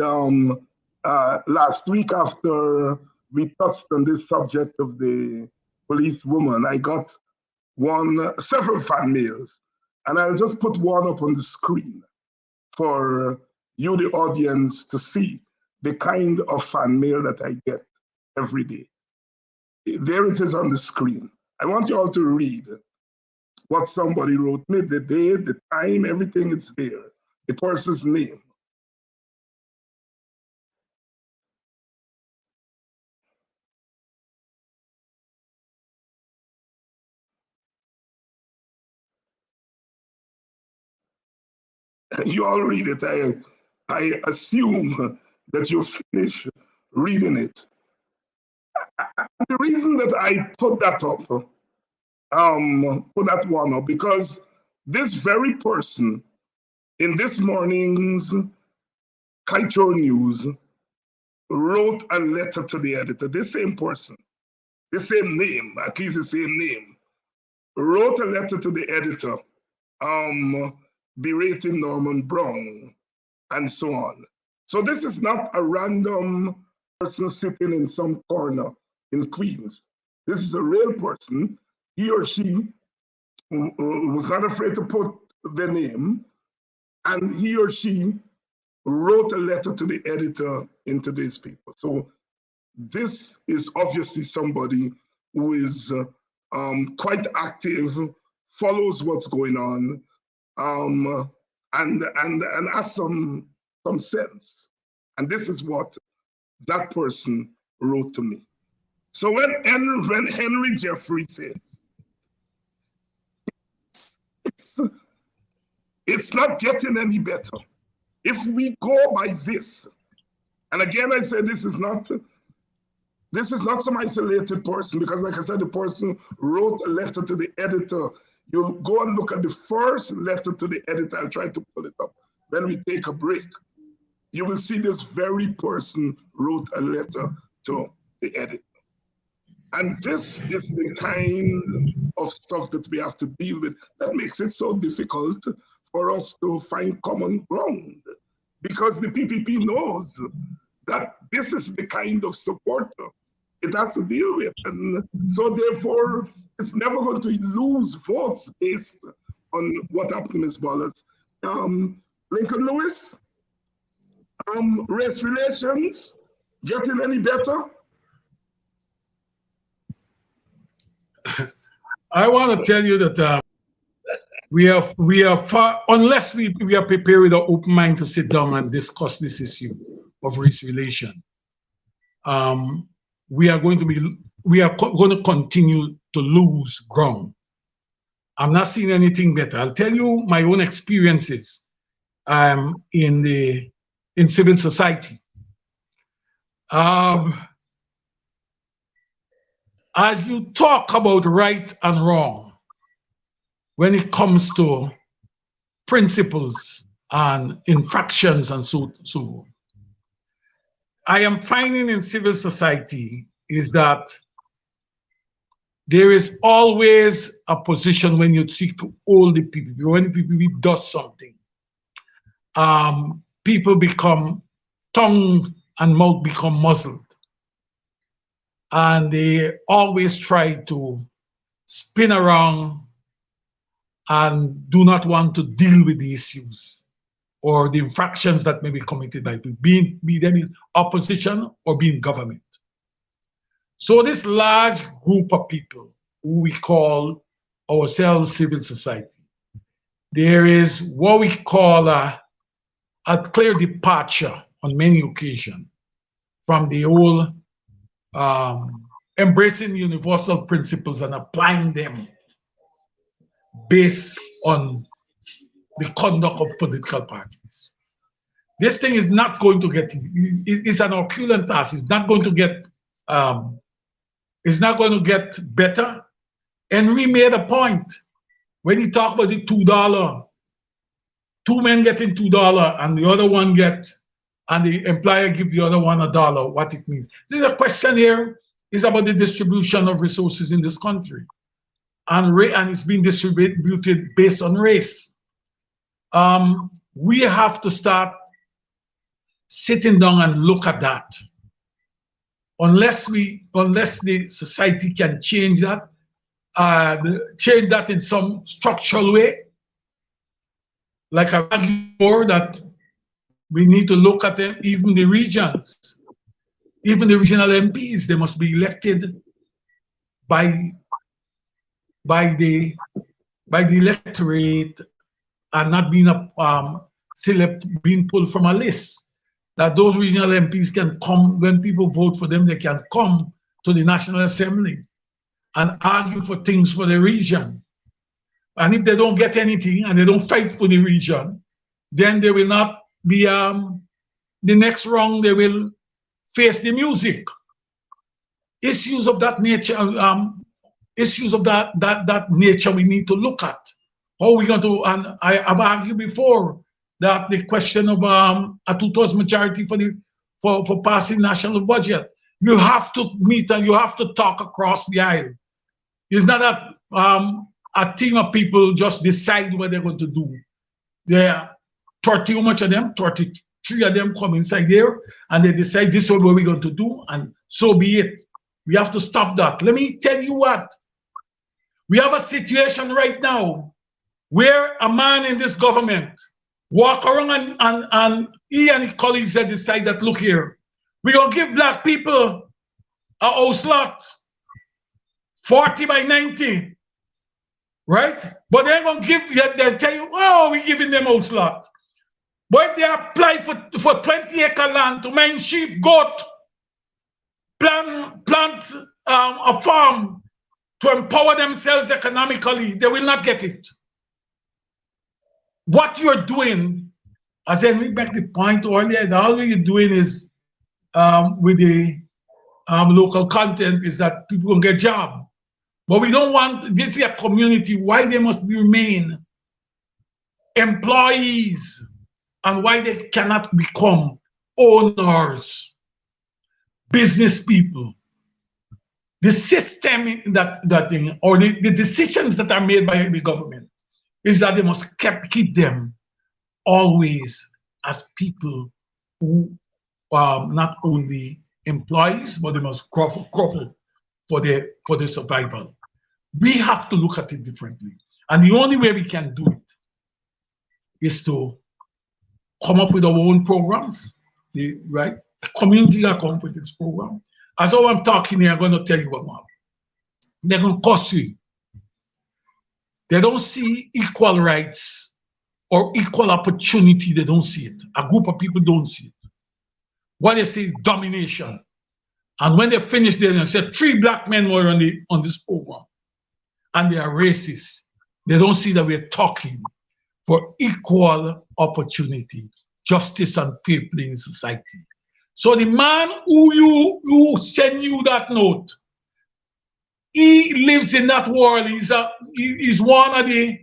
last week, after we touched on this subject of the police woman, I got several fan mails. And I'll just put one up on the screen for you, the audience, to see the kind of fan mail that I get every day. There it is on the screen. I want you all to read what somebody wrote me, the day, the time, everything is there, the person's name. You all read it. I assume that you finish reading it. The reason that I put that up, put that one up, because this very person in this morning's Kaito News wrote a letter to the editor. This same person, the same name, at least the same name, wrote a letter to the editor, berating Norman Brown and so on. So this is not a random person sitting in some corner in Queens. This is a real person. He or she was not afraid to put their name, and he or she wrote a letter to the editor in today's paper. So this is obviously somebody who is quite active, follows what's going on, and has some sense. And this is what that person wrote to me. So when Henry Jeffery says, it's not getting any better. If we go by this, and again I said this is not some isolated person, because like I said, the person wrote a letter to the editor. You'll go and look at the first letter to the editor. I'll try to pull it up when we take a break. You will see this very person wrote a letter to the editor. And this is the kind of stuff that we have to deal with that makes it so difficult for us to find common ground, because the PPP knows that this is the kind of support it has to deal with. And so therefore, it's never going to lose votes based on what happened to Ms. Wallace. Lincoln Lewis, race relations, getting any better? I want to tell you that we are far, unless we are prepared with an open mind to sit down and discuss this issue of race relation. We are going to continue to lose ground. I'm not seeing anything better. I'll tell you my own experiences in civil society. As you talk about right and wrong, when it comes to principles and infractions and so on, I am finding in civil society is that there is always a position when you seek to hold the people. When the people does something, people become tongue and mouth become muzzled, and they always try to spin around and do not want to deal with the issues or the infractions that may be committed by people, be them in opposition or be in government. So this large group of people who we call ourselves civil society, there is what we call a clear departure on many occasions from the old embracing universal principles and applying them based on the conduct of political parties. This thing is not going to get, it's an Herculean task. It's not going to get better. Henry made a point when he talked about the $2, two men getting $2 and the other one and the employer give the other one $1, what it means. This is a question here is about the distribution of resources in this country. And it's being distributed based on race. We have to start sitting down and look at that. Unless the society can change that in some structural way, like I argued before, that we need to look at them, even the regions, even the regional MPs, they must be elected by the electorate and not being pulled from a list. That those regional MPs can come, when people vote for them, they can come to the National Assembly and argue for things for the region. And if they don't get anything and they don't fight for the region, then they will not be, the next round they will face the music. Issues of that nature, that nature we need to look at. How are we going to, and I have argued before that the question of a 2/3 majority for passing national budget, you have to meet and you have to talk across the aisle. It's not that a team of people just decide what they're going to do. There are 30 how much of them, 33 of them come inside there and they decide this is what we're going to do, and so be it. We have to stop that. Let me tell you what. We have a situation right now where a man in this government walk around and he and his colleagues have decided that, look here, we're going to give black people a house lot, 40 by 90, right? But they're going to they'll tell you, oh, we're giving them house lot. But if they apply for 20-acre land to mine sheep, goat, plant a farm to empower themselves economically, they will not get it. What you're doing, as I make the point earlier, all you're doing is with the local content is that people will get a job. But we don't want, this is a community, why they must remain employees and why they cannot become owners, business people. The system that thing, or the decisions that are made by the government is that they must keep them always as people who are not only employees, but they must grovel for their survival. We have to look at it differently. And the only way we can do it is to come up with our own programs, right? The community that come up with this program. As I'm talking here, I'm going to tell you about they're going to cost you. They don't see equal rights or equal opportunity. They don't see it. A group of people don't see it. What they see is domination. And when they finish there, they say 3 black men were on this program, and they are racist. They don't see that we're talking for equal opportunity, justice, and fair play in society. So the man who sent you that note, he lives in that world. He's one of the,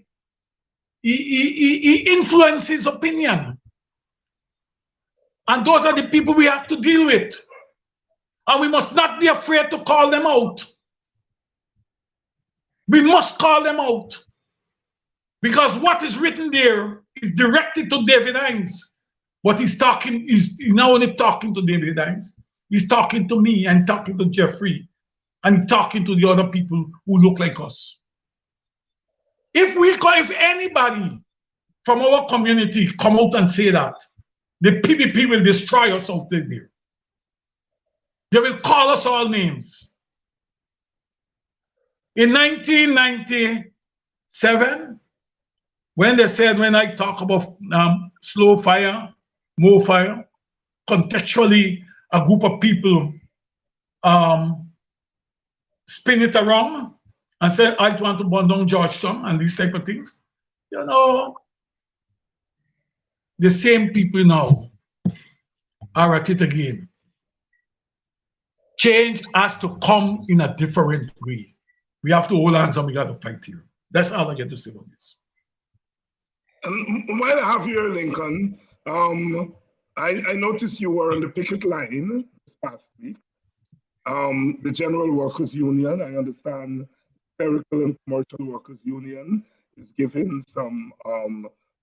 he influences opinion. And those are the people we have to deal with. And we must not be afraid to call them out. We must call them out. Because what is written there is directed to David Hines. But he's not only talking to David Hines, he's talking to me and talking to Jeffery and he's talking to the other people who look like us. If anybody from our community come out and say that, the PPP will destroy us out there. They will call us all names. In 1997, when I talk about slow fire, more fire, contextually, a group of people spin it around and say, I want to burn down Georgetown and these type of things. You know, the same people now are at it again. Change has to come in a different way. We have to hold hands and we got to fight here. That's all I get to say on this. While I have here, Lincoln, I noticed you were on the picket line this past week. The General Workers Union, I understand, Clerical and Commercial Workers Union is giving some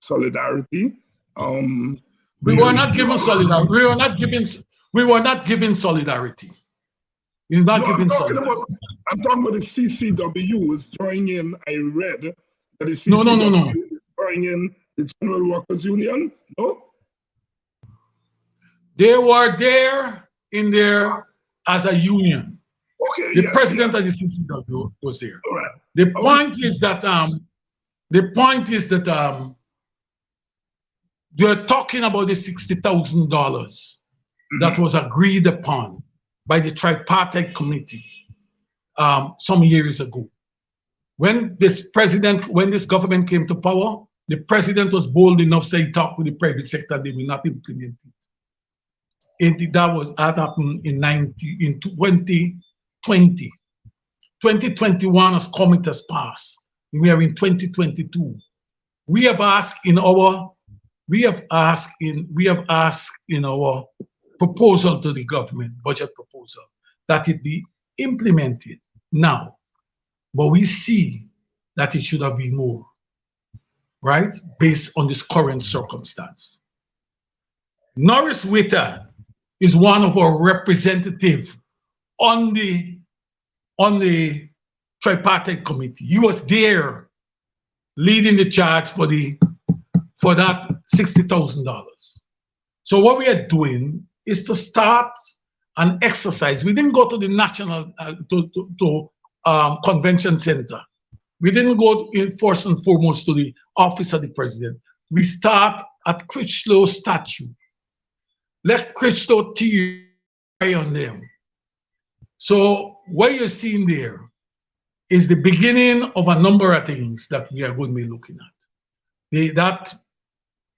solidarity. We were not given solidarity. We were not given solidarity. He's not giving solidarity. I'm talking about the CCW is joining in. I read that the CCW is joining in the General Workers Union. No? They were there in there as a union. Okay. The president of the CCW was there. All right. The point is that they're talking about the $60,000 that was agreed upon by the tripartite committee some years ago. When this government came to power, the president was bold enough to say he talked with the private sector, they will not implement it. That happened in 2020. 2021 has come, it has passed. We are in 2022. We have asked in our proposal to the government, budget proposal, that it be implemented now. But we see that it should have been more, right? Based on this current circumstance. Norris Witter is one of our representatives on the tripartite committee. He was there leading the charge for that $60,000. So what we are doing is to start an exercise. We didn't go to the national convention center. We didn't go in first and foremost to the office of the president. We start at Critchlow statue. Let Critchlow tear on them. So what you're seeing there is the beginning of a number of things that we are going to be looking at. That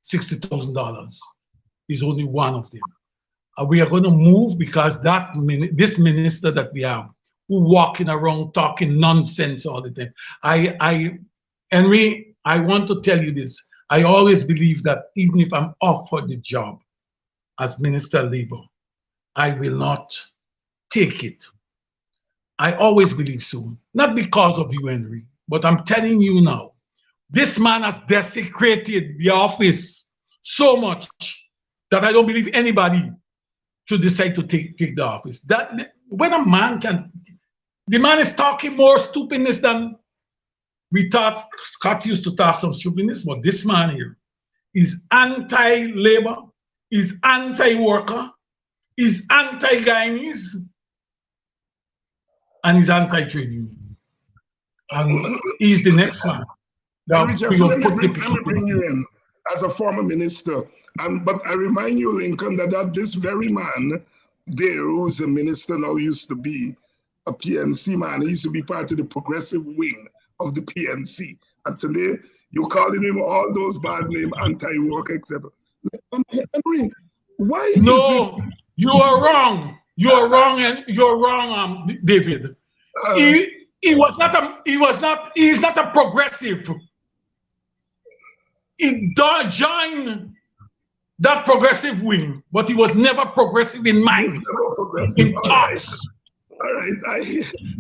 $60,000 is only one of them. We are going to move because this minister that we have, who walking around talking nonsense all the time. Henry, I want to tell you this. I always believe that even if I'm offered the job as Minister of Labor, I will not take it. I always believe so. Not because of you, Henry, but I'm telling you now, this man has desecrated the office so much that I don't believe anybody should decide to take the office. That when a man can, the man is talking more stupidness than we thought. Scott used to talk some stupidness, but this man here is anti-labor, is anti-worker, is anti-Guyanese, and he's anti-trade union. And he's the next one. Let me bring you in as a former minister. But I remind you, Lincoln, that this very man there, who's a minister now, used to be a PNC man. He used to be part of the progressive wing of the PNC. And today, you're calling him all those bad names, anti-work, etc. Henry, why? No, you are wrong. You are wrong, and you're wrong, David. He's not a progressive. He joined that progressive wing, but he was never progressive in mind, in thoughts. All right,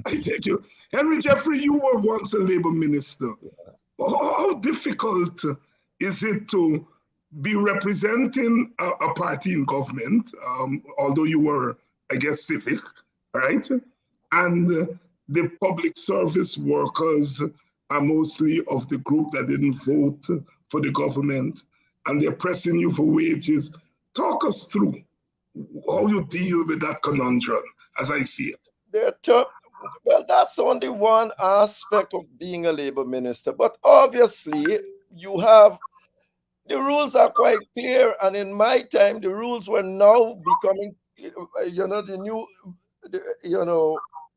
I take you. Henry Jeffery, you were once a labor minister. How difficult is it to be representing a party in government, although you were, I guess, civic, right? And the public service workers are mostly of the group that didn't vote for the government, and they're pressing you for wages. Talk us through how you deal with that conundrum, as I see it. Well, that's only one aspect of being a labor minister. But obviously, you have the rules are quite clear. And in my time, the rules were now becoming, the new,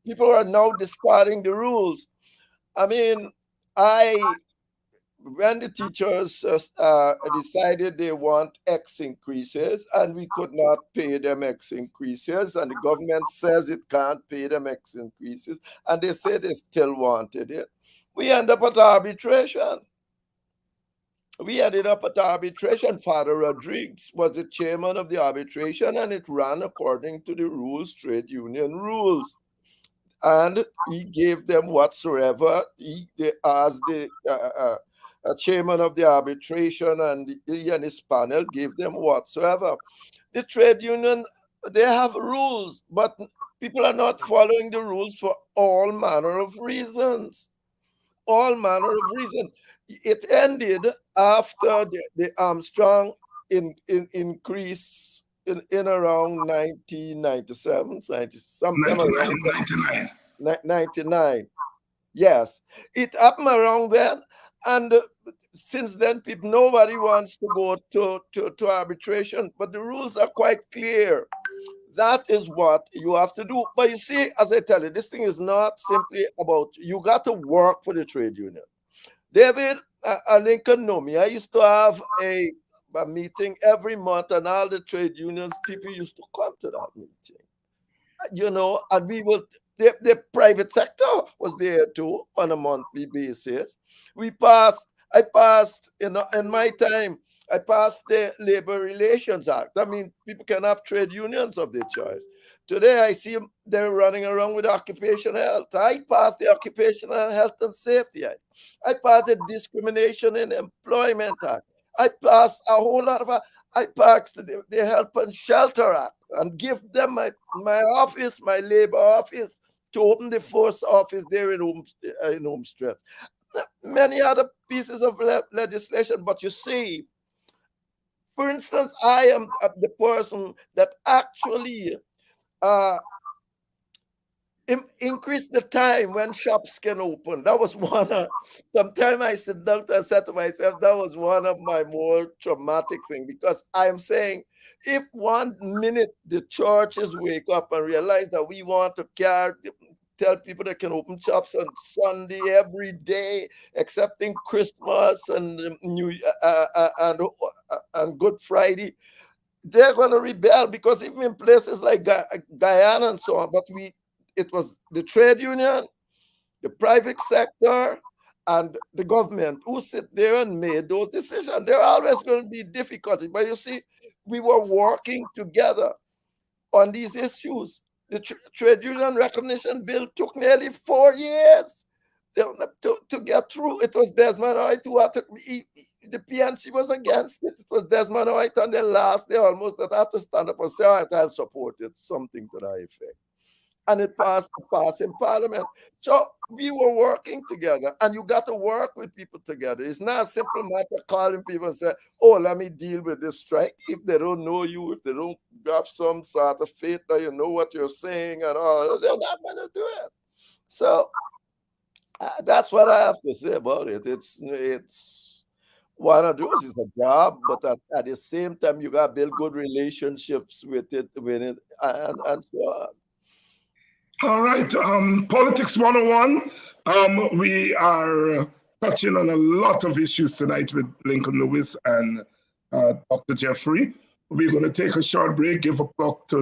people are now discarding the rules. I mean, when the teachers decided they want X increases and we could not pay them X increases, and the government says it can't pay them X increases, and they say they still wanted it, we end up at arbitration. We ended up at arbitration. Father Rodriguez was the chairman of the arbitration, and it ran according to the rules, trade union rules. And he gave them whatsoever. They asked the chairman of the arbitration, and he and his panel gave them whatsoever. The trade union, they have rules, but people are not following the rules for all manner of reasons. All manner of reasons. It ended after the Armstrong increase in around 1997, sometime around 99. Yes, it happened around then, and since then, nobody wants to go to arbitration. But the rules are quite clear. That is what you have to do. But you see, as I tell you, this thing is not simply about you got to work for the trade union. David, Lincoln know me. I used to have a meeting every month, and all the trade unions people used to come to that meeting. And we will. The private sector was there too on a monthly basis. I passed in my time. I passed the Labor Relations Act. I mean, people can have trade unions of their choice. Today, I see they're running around with occupational health. I passed the Occupational Health and Safety Act. I passed the Discrimination in Employment Act. I passed a whole lot of. I passed the Help and Shelter Act and give them my office, my labor office, to open the first office there in Home Street. Many other pieces of legislation, but you see, for instance, I am the person that actually increased the time when shops can open. That was one. Sometimes I sit down and said to myself, that was one of my more traumatic things, because I am saying, if 1 minute the churches wake up and realize that we want to tell people they can open shops on Sunday every day, excepting Christmas and and Good Friday, they're going to rebel, because even in places like Guyana and so on, but it was the trade union, the private sector, and the government who sit there and made those decisions. There are always going to be difficulties, but you see, we were working together on these issues. The Trade Union Recognition Bill took nearly 4 years to get through. It was Desmond White who had to, the PNC was against it. It was Desmond White, and then last day almost that had to stand up and say, all right, I'll support it, something to that effect. And it passed in Parliament. So we were working together, and you got to work with people together. It's not a simple matter calling people and say, oh, let me deal with this strike. If they don't know you, if they don't have some sort of faith that you know what you're saying and all, they're not going to do it. So that's what I have to say about it. It's one of those is a job, but at the same time, you got to build good relationships with it and so on. All right, Politics 101. We are touching on a lot of issues tonight with Lincoln Lewis and Dr. Jeffery. We're going to take a short break, give a plug to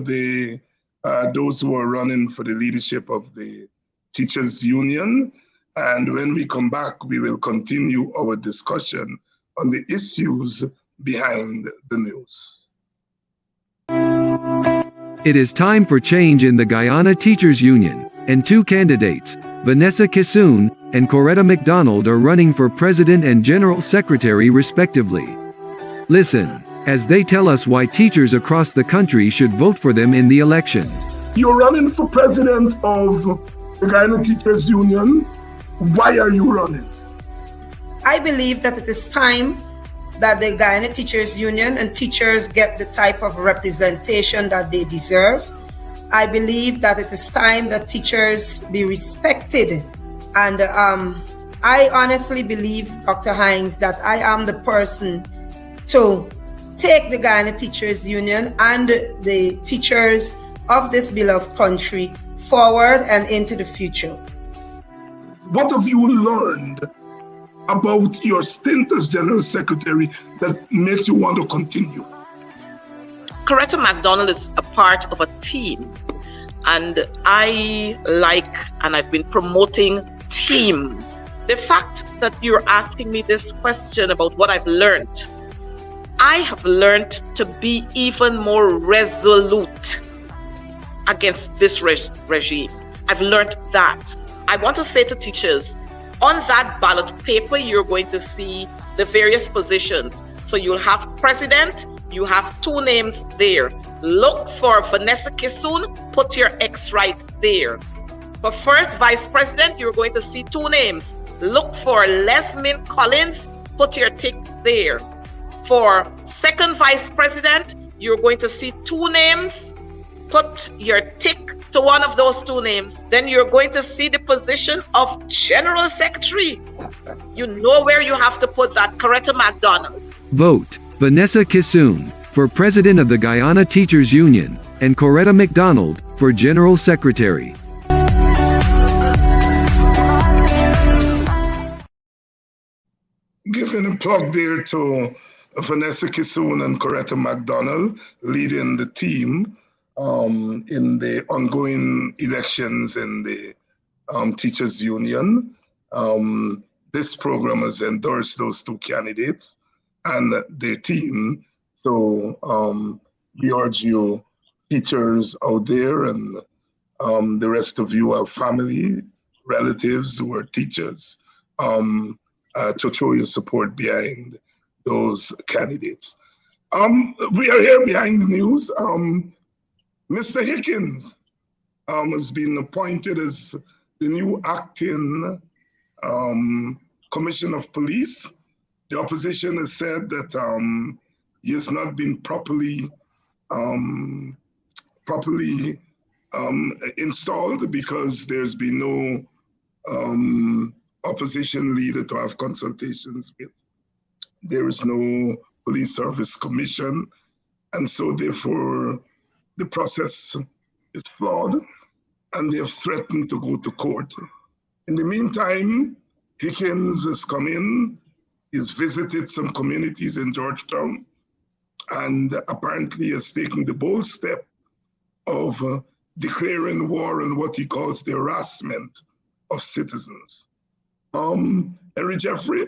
those who are running for the leadership of the Teachers Union. And when we come back, we will continue our discussion on the issues behind the news. It is time for change in the Guyana Teachers Union, and 2 candidates, Vanessa Kissoon, and Coretta McDonald are running for President and General Secretary respectively. Listen, as they tell us why teachers across the country should vote for them in the election. You're running for president of the Guyana Teachers Union. Why are you running? I believe that it is time that the Guyana Teachers Union and teachers get the type of representation that they deserve. I believe that it is time that teachers be respected. And I honestly believe, Dr. Hines, that I am the person to take the Guyana Teachers Union and the teachers of this beloved country forward and into the future. What have you learned about your stint as General Secretary that makes you want to continue? Coretta McDonald is a part of a team, and I've been promoting team. The fact that you're asking me this question about what I've learned, I have learned to be even more resolute against this regime. I've learned that. I want to say to teachers, on that ballot paper, you're going to see the various positions. So you'll have president, you have 2 names there. Look for Vanessa Kissoon, put your X right there. For first vice president, you're going to see 2 names. Look for Lesmin Collins, put your tick there. For second vice president, you're going to see 2 names. Put your tick to one of those 2 names. Then you're going to see the position of General Secretary. You know where you have to put that, Coretta McDonald. Vote Vanessa Kissoon for President of the Guyana Teachers Union and Coretta McDonald for General Secretary. Giving a plug there to Vanessa Kissoon and Coretta McDonald leading the team in the ongoing elections in the Teachers Union. This program has endorsed those 2 candidates and their team. So we urge you, teachers out there, and the rest of you have family, relatives who are teachers, to show your support behind those candidates. We are here behind the news. Mr. Hickens has been appointed as the new acting Commissioner of Police. The opposition has said that he has not been properly installed because there's been no opposition leader to have consultations with. There is no police service commission, and so therefore the process is flawed, and they have threatened to go to court. In the meantime, Hickens has come in, he's visited some communities in Georgetown, and apparently has taken the bold step of declaring war on what he calls the harassment of citizens. Henry Jeffery,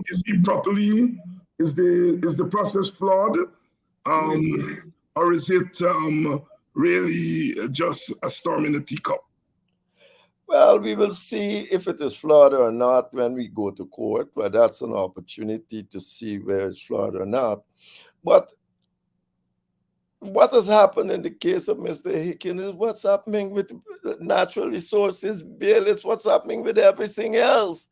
is he properly, is the process flawed? Or is it really just a storm in a teacup? Well, we will see if it is flawed or not when we go to court, but that's an opportunity to see where it's flawed or not. But what has happened in the case of Mr. Hickens is what's happening with natural resources bill. It's what's happening with everything else.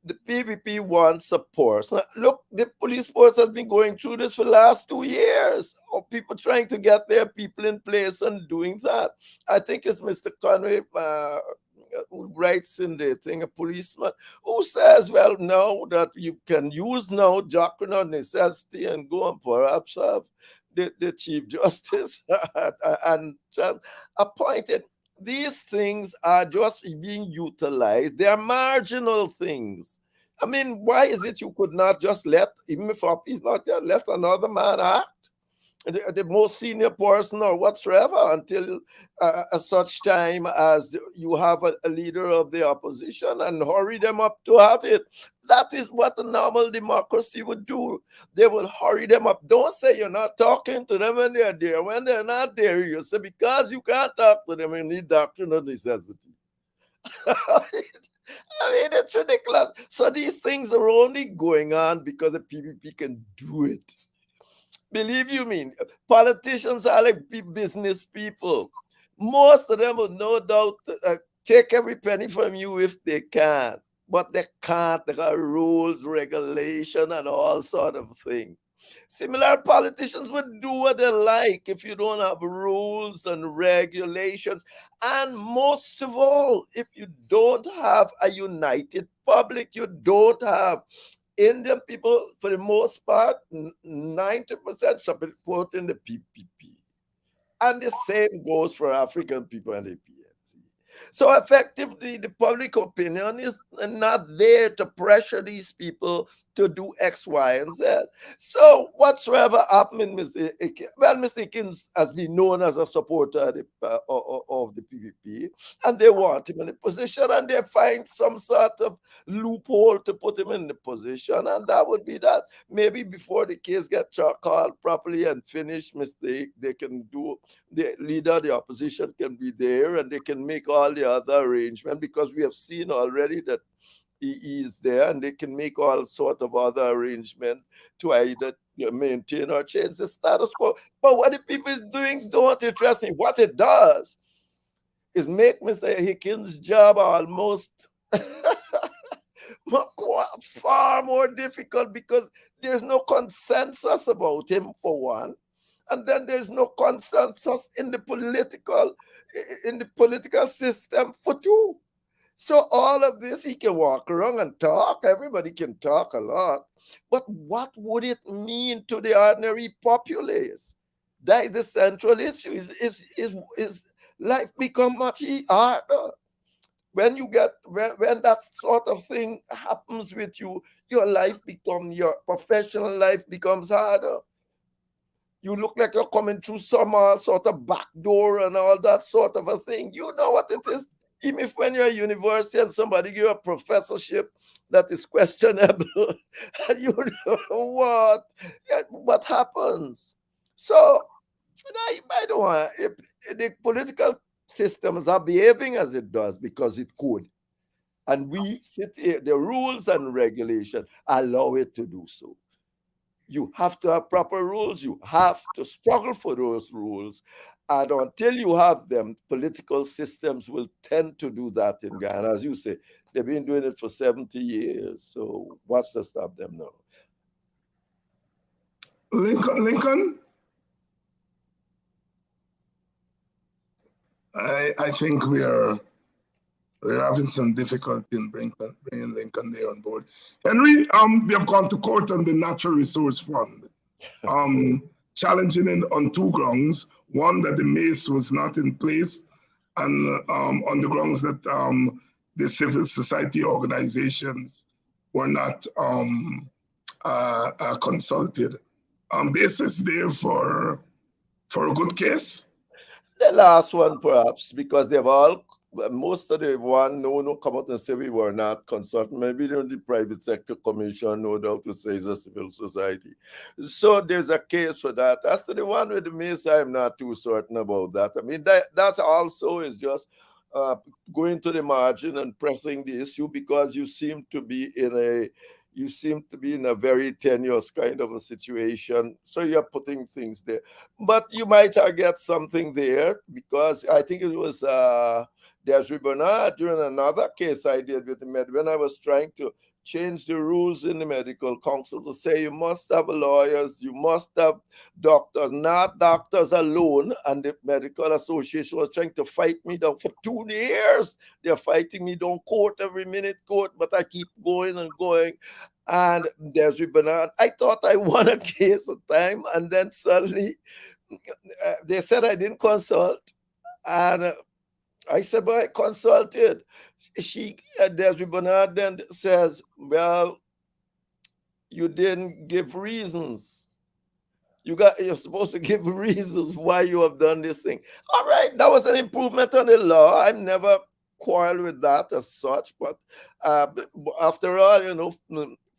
The PVP wants support. Now, look, the police force has been going through this for the last 2 years of people trying to get their people in place and doing that. I think it's Mr. Conway who writes in the thing, a policeman, who says, well, now that you can use now doctrine of necessity and go and perhaps have the Chief Justice and appointed. These things are just being utilized. They are marginal things. I mean, why is it you could not just let, even if he's not there, let another man act? The most senior person or whatsoever until such time as you have a leader of the opposition and hurry them up to have it. That is what a normal democracy would do. They will hurry them up. Don't say you're not talking to them when they're there. When they're not there, you say because you can't talk to them, you need doctrine of necessity. I mean, it's ridiculous. So these things are only going on because the PPP can do it. Believe you me, politicians are like business people. Most of them would no doubt take every penny from you if they can, but they can't. They got rules, regulation, and all sort of things. Similar politicians would do what they like if you don't have rules and regulations. And most of all, if you don't have a united public, you don't have Indian people, for the most part, 90% support in the PPP. And the same goes for African people and the PNC. So effectively, the public opinion is not there to pressure these people to do X, Y, and Z. So whatsoever happened, Mr. Hickins, well, Mr. Hickins has been known as a supporter of the PPP, and they want him in the position, and they find some sort of loophole to put him in the position, and that would be that. Maybe before the case gets called properly and finished, they can do, the leader of the opposition can be there, and they can make all the other arrangements, because we have seen already that he is there, and they can make all sort of other arrangements to either maintain or change the status quo. But what the people is doing don't interest me. What it does is make Mr. Hickens' job almost far more difficult, because there's no consensus about him, for one, and then there's no consensus in the political system, for two. So all of this, he can walk around and talk. Everybody can talk a lot. But what would it mean to the ordinary populace? That is the central issue. Is life become much harder? When you get when that sort of thing happens with you, your professional life becomes harder. You look like you're coming through some sort of back door and all that sort of a thing. You know what it is. Even if when you're at university and somebody give you a professorship that is questionable, and you know what happens. So I don't want, if the political systems are behaving as it does because it could, and we sit here, the rules and regulation allow it to do so. You have to have proper rules. You have to struggle for those rules. And until you have them, political systems will tend to do that in Ghana. As you say, they've been doing it for 70 years. So what's to stop them now? Lincoln? I think we're having some difficulty in bringing Lincoln there on board. Henry, we have gone to court on the Natural Resource Fund, challenging it on two grounds. One, that the MACE was not in place, and on the grounds that the civil society organizations were not consulted. Basis there for a good case? The last one, perhaps, because they've all, most of the one, no come out and say we were not consulted. Maybe the private sector commission, no doubt, to say it's a civil society. So there's a case for that. As to the one with the MACE, I'm not too certain about that. I mean, that also is just going to the margin and pressing the issue, because you seem to be in a very tenuous kind of a situation. So you're putting things there. But you might get something there, because I think it was Jeffery Bernard during another case I did with the when I was trying to change the rules in the medical council to say you must have lawyers, you must have doctors, not doctors alone. And the medical association was trying to fight me down for 2 years. They're fighting me down court every minute, court, but I keep going and going. And there's Bernard. I thought I won a case at time, and then suddenly they said I didn't consult. And I said, but I consulted. Desiree Bernard then says, well, you didn't give reasons. You're supposed to give reasons why you have done this thing. All right, that was an improvement on the law. I never quarrel with that as such, but after all,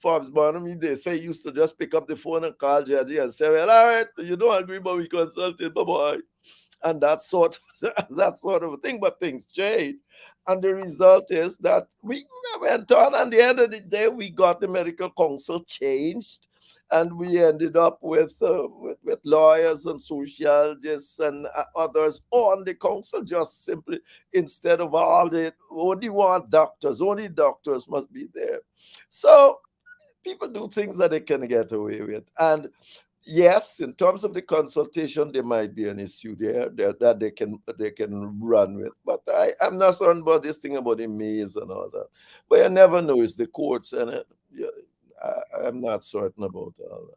Forbes Barnum, they say used to just pick up the phone and call Judge and say, well, all right, you don't agree, but we consulted, bye-bye. and that sort that sort of thing. But things change, and the result is that we went on. And at the end of the day, we got the medical council changed, and we ended up with lawyers and sociologists and others on the council, just simply instead of all the only doctors must be there. So people do things that they can get away with. And yes, in terms of the consultation, there might be an issue there that they can run with. But I'm not certain about this thing about the maze and all that. But you never know. It's the courts, and I'm not certain about all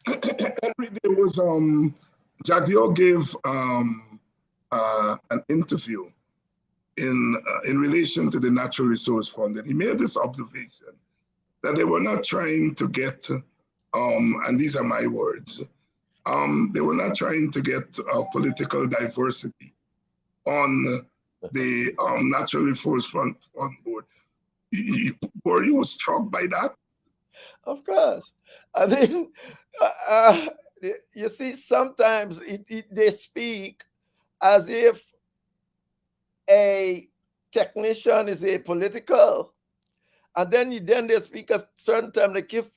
that. Every day was Jagdeo gave an interview in relation to the Natural Resource Fund, and he made this observation that they were not trying to get, and these are my words, they were not trying to get political diversity on the Natural Resource Fund board. Were you struck by that? Of course. I mean, you see, sometimes they speak as if a technician is apolitical, and then they speak a certain time like if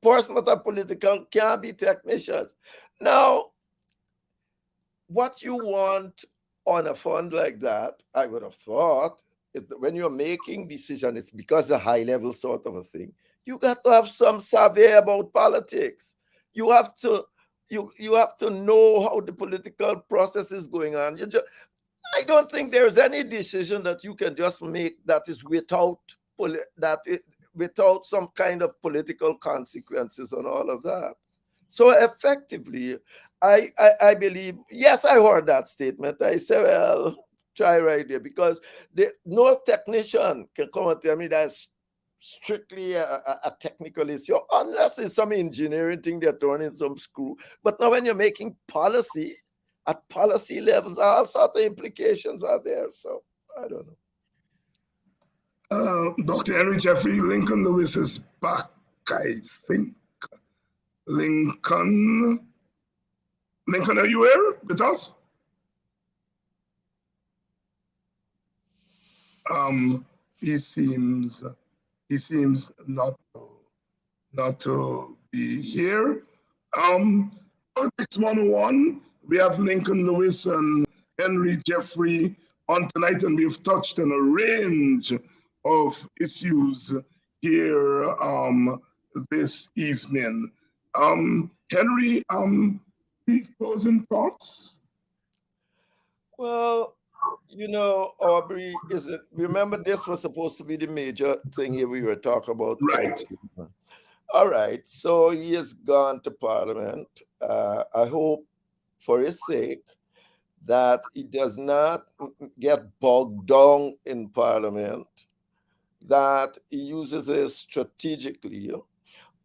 person that are political can't be technicians. Now, what you want on a fund like that, I would have thought, when you're making decision, it's because a high level sort of a thing. You got to have some survey about politics. You have to know how the political process is going on. I don't think there's any decision that you can just make that is without some kind of political consequences and all of that. So effectively, I believe, yes, I heard that statement. I say, well, try right there, because no technician can come and tell me that's strictly a technical issue, unless it's some engineering thing they're throwing in some screw. But now when you're making policy, at policy levels, all sorts of implications are there. So I don't know. Dr. Henry Jeffery, Lincoln Lewis is back, I think. Lincoln, are you here with us? He seems not to be here. Politics 101, we have Lincoln Lewis and Henry Jeffery on tonight, and we've touched on a range of issues here this evening. Henry, closing thoughts? Well, Aubrey, remember this was supposed to be the major thing here we were talking about. Right. All right. So he has gone to Parliament. I hope for his sake that he does not get bogged down in Parliament, that he uses it strategically.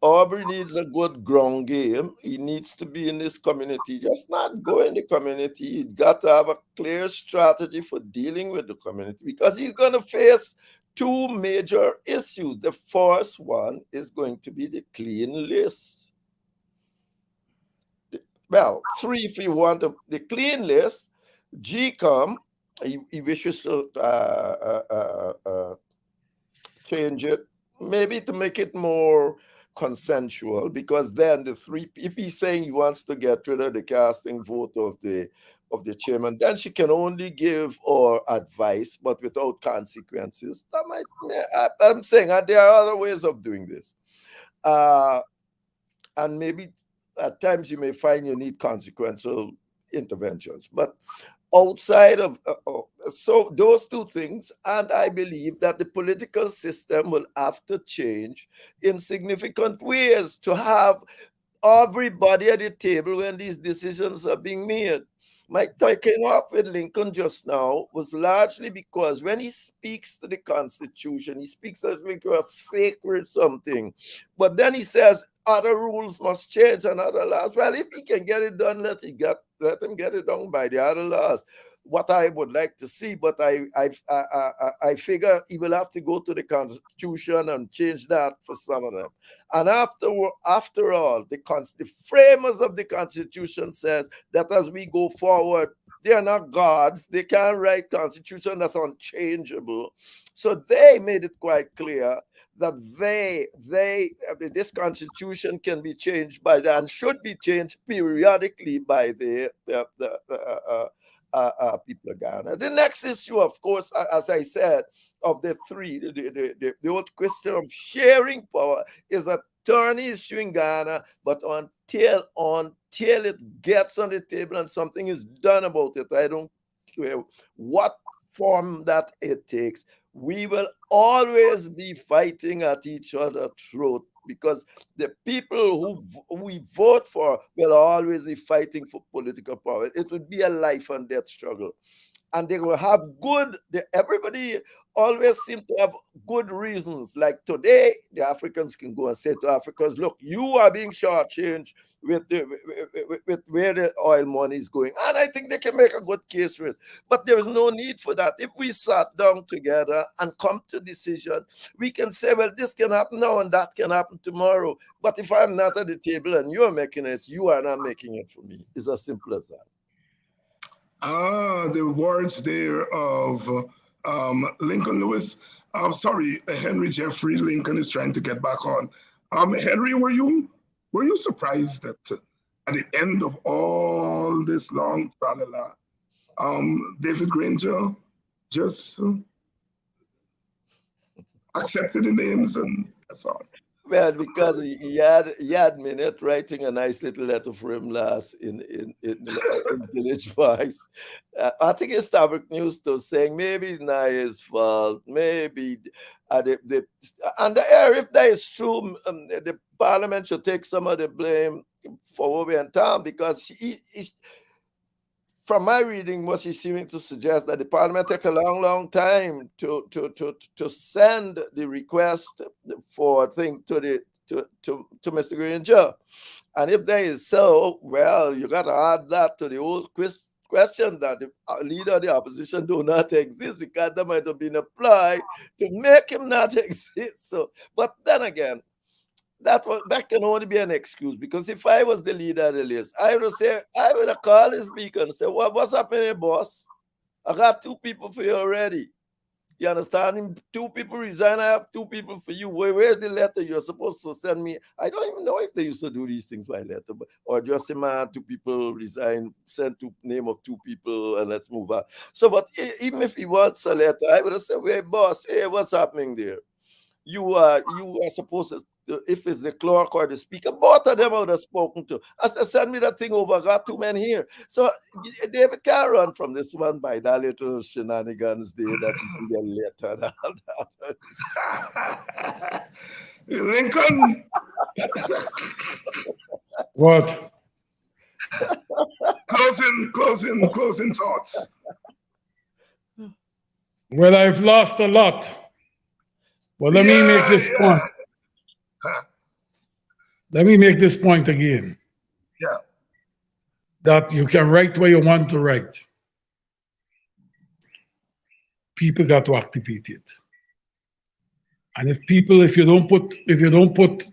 Aubrey needs a good ground game. He needs to be in this community, just not go in the community. He's got to have a clear strategy for dealing with the community, because he's going to face two major issues. The first one is going to be the clean list. Well, three if you want the clean list. GCOM, he wishes to change it, maybe to make it more consensual, because then if he's saying he wants to get rid of the casting vote of the chairman, then she can only give or advice, but without consequences. I'm saying there are other ways of doing this, and maybe at times you may find you need consequential interventions, but outside of so those two things, and I believe that the political system will have to change in significant ways to have everybody at the table when these decisions are being made. My talking off with Lincoln just now was largely because when he speaks to the Constitution, he speaks as like to a sacred something, but then he says other rules must change and other laws. Well, if he can get it done, let him get it done by the other laws. what I would like to see, but I figure he will have to go to the Constitution and change that for some of them. And after all, the framers of the Constitution says that as we go forward, they are not gods. They can't write Constitution that's unchangeable. So they made it quite clear that this Constitution can be changed by and should be changed periodically by the people of Ghana. The next issue, of course, as I said, of the three, the old question of sharing power is a thorny issue in Ghana, but until it gets on the table and something is done about it, I don't care what form that it takes, we will always be fighting at each other's throat, because the people who we vote for will always be fighting for political power. It would be a life and death struggle. And they will have everybody always seem to have good reasons. Like today, the Africans can go and say to Africans, look, you are being shortchanged with where the oil money is going. And I think they can make a good case for it. But there is no need for that. If we sat down together and come to a decision, we can say, well, this can happen now and that can happen tomorrow. But if I'm not at the table and you're making it, you are not making it for me. It's as simple as that. The words there of Lincoln Lewis. Sorry, Henry Jeffrey. Lincoln is trying to get back on. Henry, were you surprised that at the end of all this long tralala, David Granger just accepted the names and that's all? Well, because he had Minute writing a nice little letter for him last in Village Voice. I think it's Stavrik News too, saying maybe it's not his fault, maybe and the air, if that is true, the Parliament should take some of the blame for what we're in town, because from my reading, what she's seeming to suggest that the Parliament take a long time to send the request for thing to Mr. Granger. And if that is so, well, you got to add that to the old question that the leader of the opposition do not exist, because that might have been applied to make him not exist. So, but then again, that can only be an excuse, because if I was the leader of the list, I would have called his speaker and say, what's happening, boss? I got 2 people for you already. You understand? 2 people resign, I have 2 people for you. Where's the letter you're supposed to send me? I don't even know if they used to do these things by letter, or just say, man, 2 people resign, send name of 2 people, and let's move on. So, but even if he wants a letter, I would have said, hey, boss, hey, what's happening there? You are supposed to, if it's the clerk or the speaker, both of them I would have spoken to. I said, send me that thing over. I got 2 men here. So David can't run from this one by that little shenanigans there that he can get later and all that. Lincoln. What? Closing thoughts. Well, I've lost a lot. Well, let me make this point. Let me make this point again. Yeah. That you can write where you want to write. People got to activate it. And if you don't put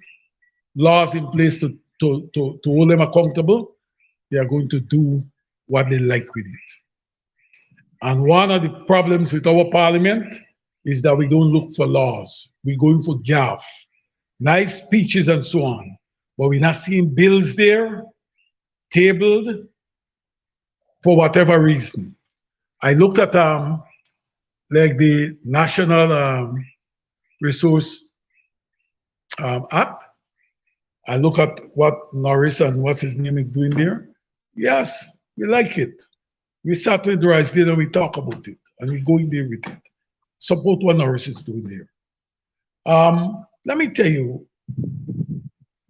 laws in place to hold them accountable, they are going to do what they like with it. And one of the problems with our parliament is that we don't look for laws. We're going for gaff, nice speeches and so on. But we're not seeing bills there tabled for whatever reason. I looked at like the National Resource Act. I look at what Norris and what's his name is doing there. Yes, we like it. We sat with Rice there and we talk about it, and we go in there with it. Support what Norris is doing there. Let me tell you,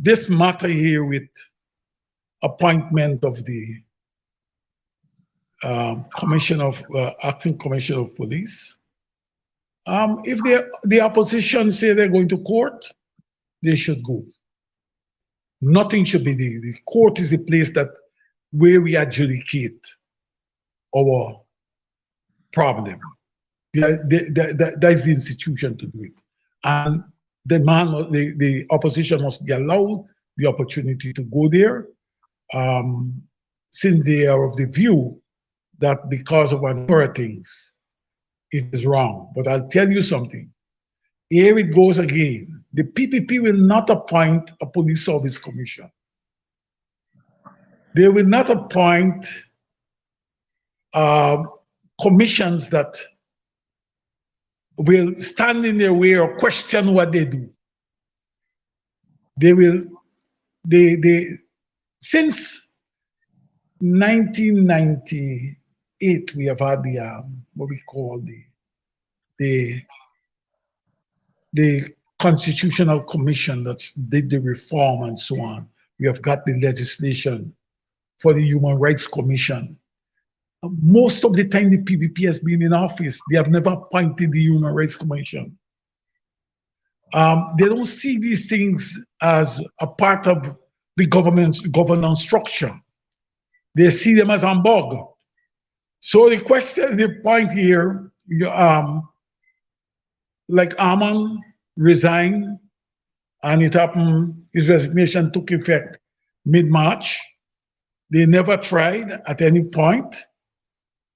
this matter here with appointment of the acting commissioner of police. If the opposition say they're going to court, they should go. Nothing should be the court is the place where we adjudicate our problem. That is the institution to do it. And the opposition must be allowed the opportunity to go there, since they are of the view that because of a number of things, it is wrong. But I'll tell you something. Here it goes again. The PPP will not appoint a police service commission. They will not appoint commissions that will stand in their way or question what they do. Since 1998, we have had what we call the Constitutional Commission that did the reform and so on. We have got the legislation for the Human Rights Commission. Most of the time the PPP has been in office, they have never appointed the Human Rights Commission. They don't see these things as a part of the government's governance structure. They see them as a bug. So the point here, like Arman resigned, and it happened, his resignation took effect mid-March. They never tried at any point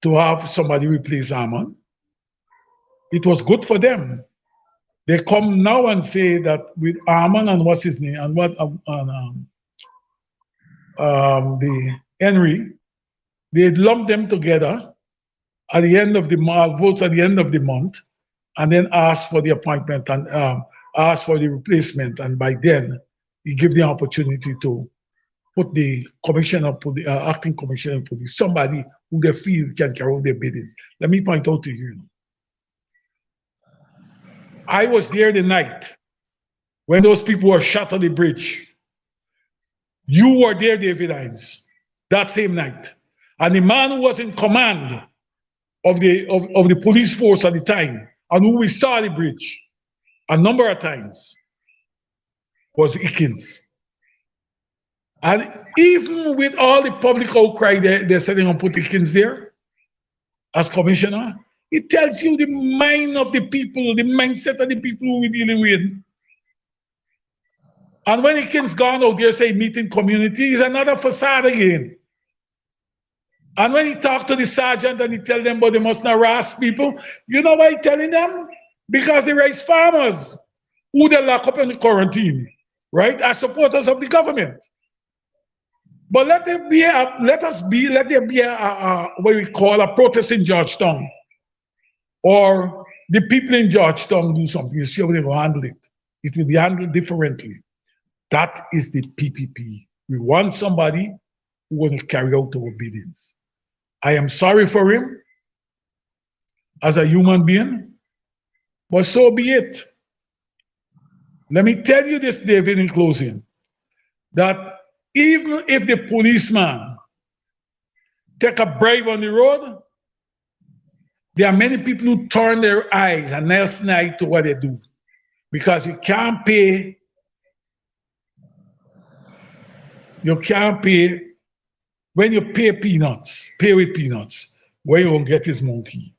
to have somebody replace Arman. It was good for them. They come now and say that with Arman and what's his name, and the Henry, they lump them together at the end of the month, votes at the end of the month, and then ask for the appointment and ask for the replacement. And by then, you give the opportunity to put the commissioner, acting commissioner, somebody who they feel can carry out their biddings. Let me point out to you. I was there the night when those people were shot on the bridge. You were there, David Hines, that same night. And the man who was in command of the police force at the time, and who we saw the bridge a number of times, was Hickins. And even with all the public outcry they're setting on put Hickins there as commissioner, it tells you the mind of the people, the mindset of the people who we're dealing with. And when Hickins gone out there, say meeting community, is another facade again. And when he talked to the sergeant and he tell them, but they must not harass people, you know why he's telling them? Because they raise farmers who they lock up in the quarantine, right? As supporters of the government. But let there be what we call a protest in Georgetown, or the people in Georgetown do something. You see how they will handle it. It will be handled differently. That is the PPP. We want somebody who will carry out our biddings. I am sorry for him as a human being, but so be it. Let me tell you this, David, in closing, that even if the policeman take a bribe on the road, there are many people who turn their eyes and else night to what they do, because you can't pay when you pay peanuts, pay with peanuts, where you will get his monkey.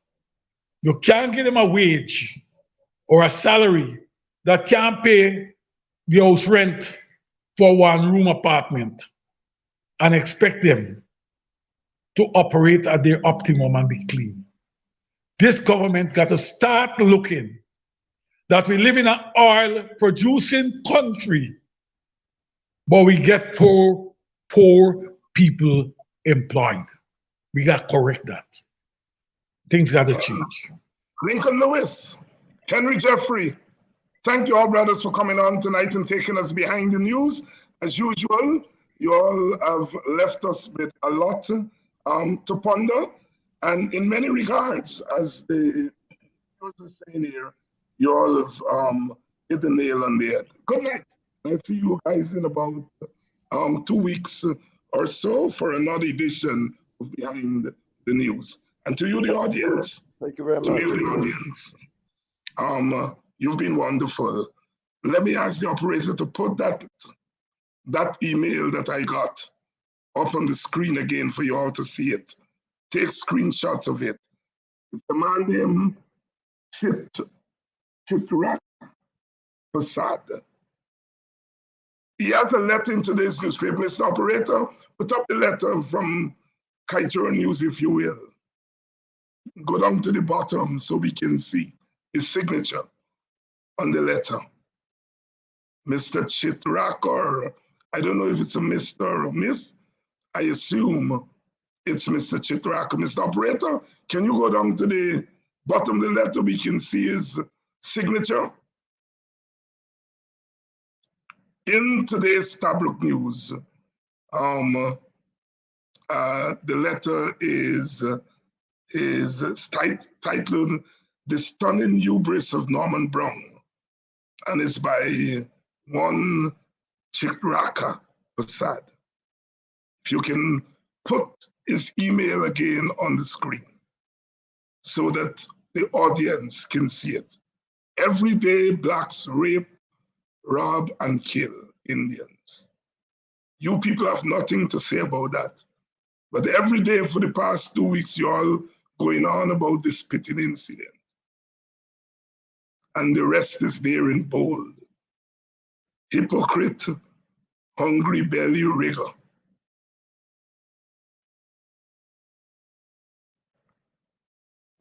You can't give them a wage or a salary that can't pay the house rent for one-room apartment and expect them to operate at their optimum and be clean. This government got to start looking that we live in an oil-producing country, but we get poor people employed. We got to correct that. Things got to change. Lincoln Lewis, Henry Jeffery, thank you all, brothers, for coming on tonight and taking us behind the news. As usual, you all have left us with a lot to ponder. And in many regards, as the person saying here, you all have hit the nail on the head. Good night. I'll see you guys in about 2 weeks or so for another edition of Behind the News. And to you, the audience. Thank you very much. To you, the audience. You've been wonderful. Let me ask the operator to put that email that I got up on the screen again for you all to see it. Take screenshots of it. It's a man named Chitrak Prasad. He has a letter in today's newspaper. Mr. Operator, put up the letter from Kaitro News, if you will. Go down to the bottom so we can see his signature on the letter. Mr. Chitrak, or I don't know if it's a Mr. or Miss. I assume it's Mr. Chitrak. Mr. Operator, can you go down to the bottom of the letter? We can see his signature. In today's tabloid news, the letter is titled "The Stunning Hubris of Norman Brown," and it's by one Chikraka Prasad. If you can put his email again on the screen so that the audience can see it. Every day, blacks rape, rob, and kill Indians. You people have nothing to say about that. But every day for the past 2 weeks, you're all going on about this spitting incident. And the rest is there in bold. Hypocrite, hungry belly rigger.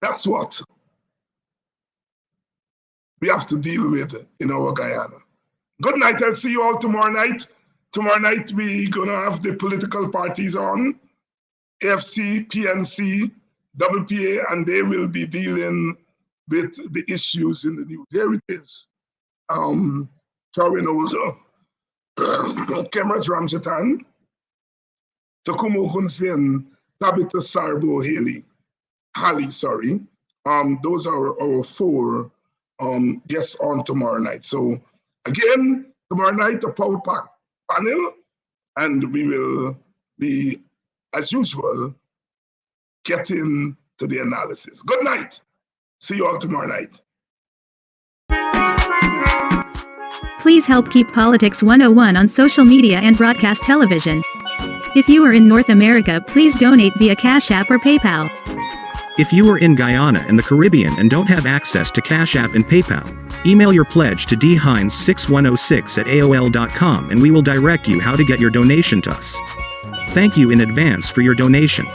That's what we have to deal with in our Guyana. Good night. I'll see you all tomorrow night. Tomorrow night, we're going to have the political parties on, AFC, PNC, WPA, and they will be dealing with the issues in the news. Here it is. Charin Older, Kemrat Ramchatan, Takumo Hunsen, Tabitha Sarbo Halley, sorry. Those are our 4 guests on tomorrow night. So again, tomorrow night, a power pack panel, and we will be, as usual, getting to the analysis. Good night. See you all tomorrow night. Please help keep Politics 101 on social media and broadcast television. If you are in North America, please donate via Cash App or PayPal. If you are in Guyana and the Caribbean and don't have access to Cash App and PayPal, email your pledge to dhines6106@aol.com and we will direct you how to get your donation to us. Thank you in advance for your donation.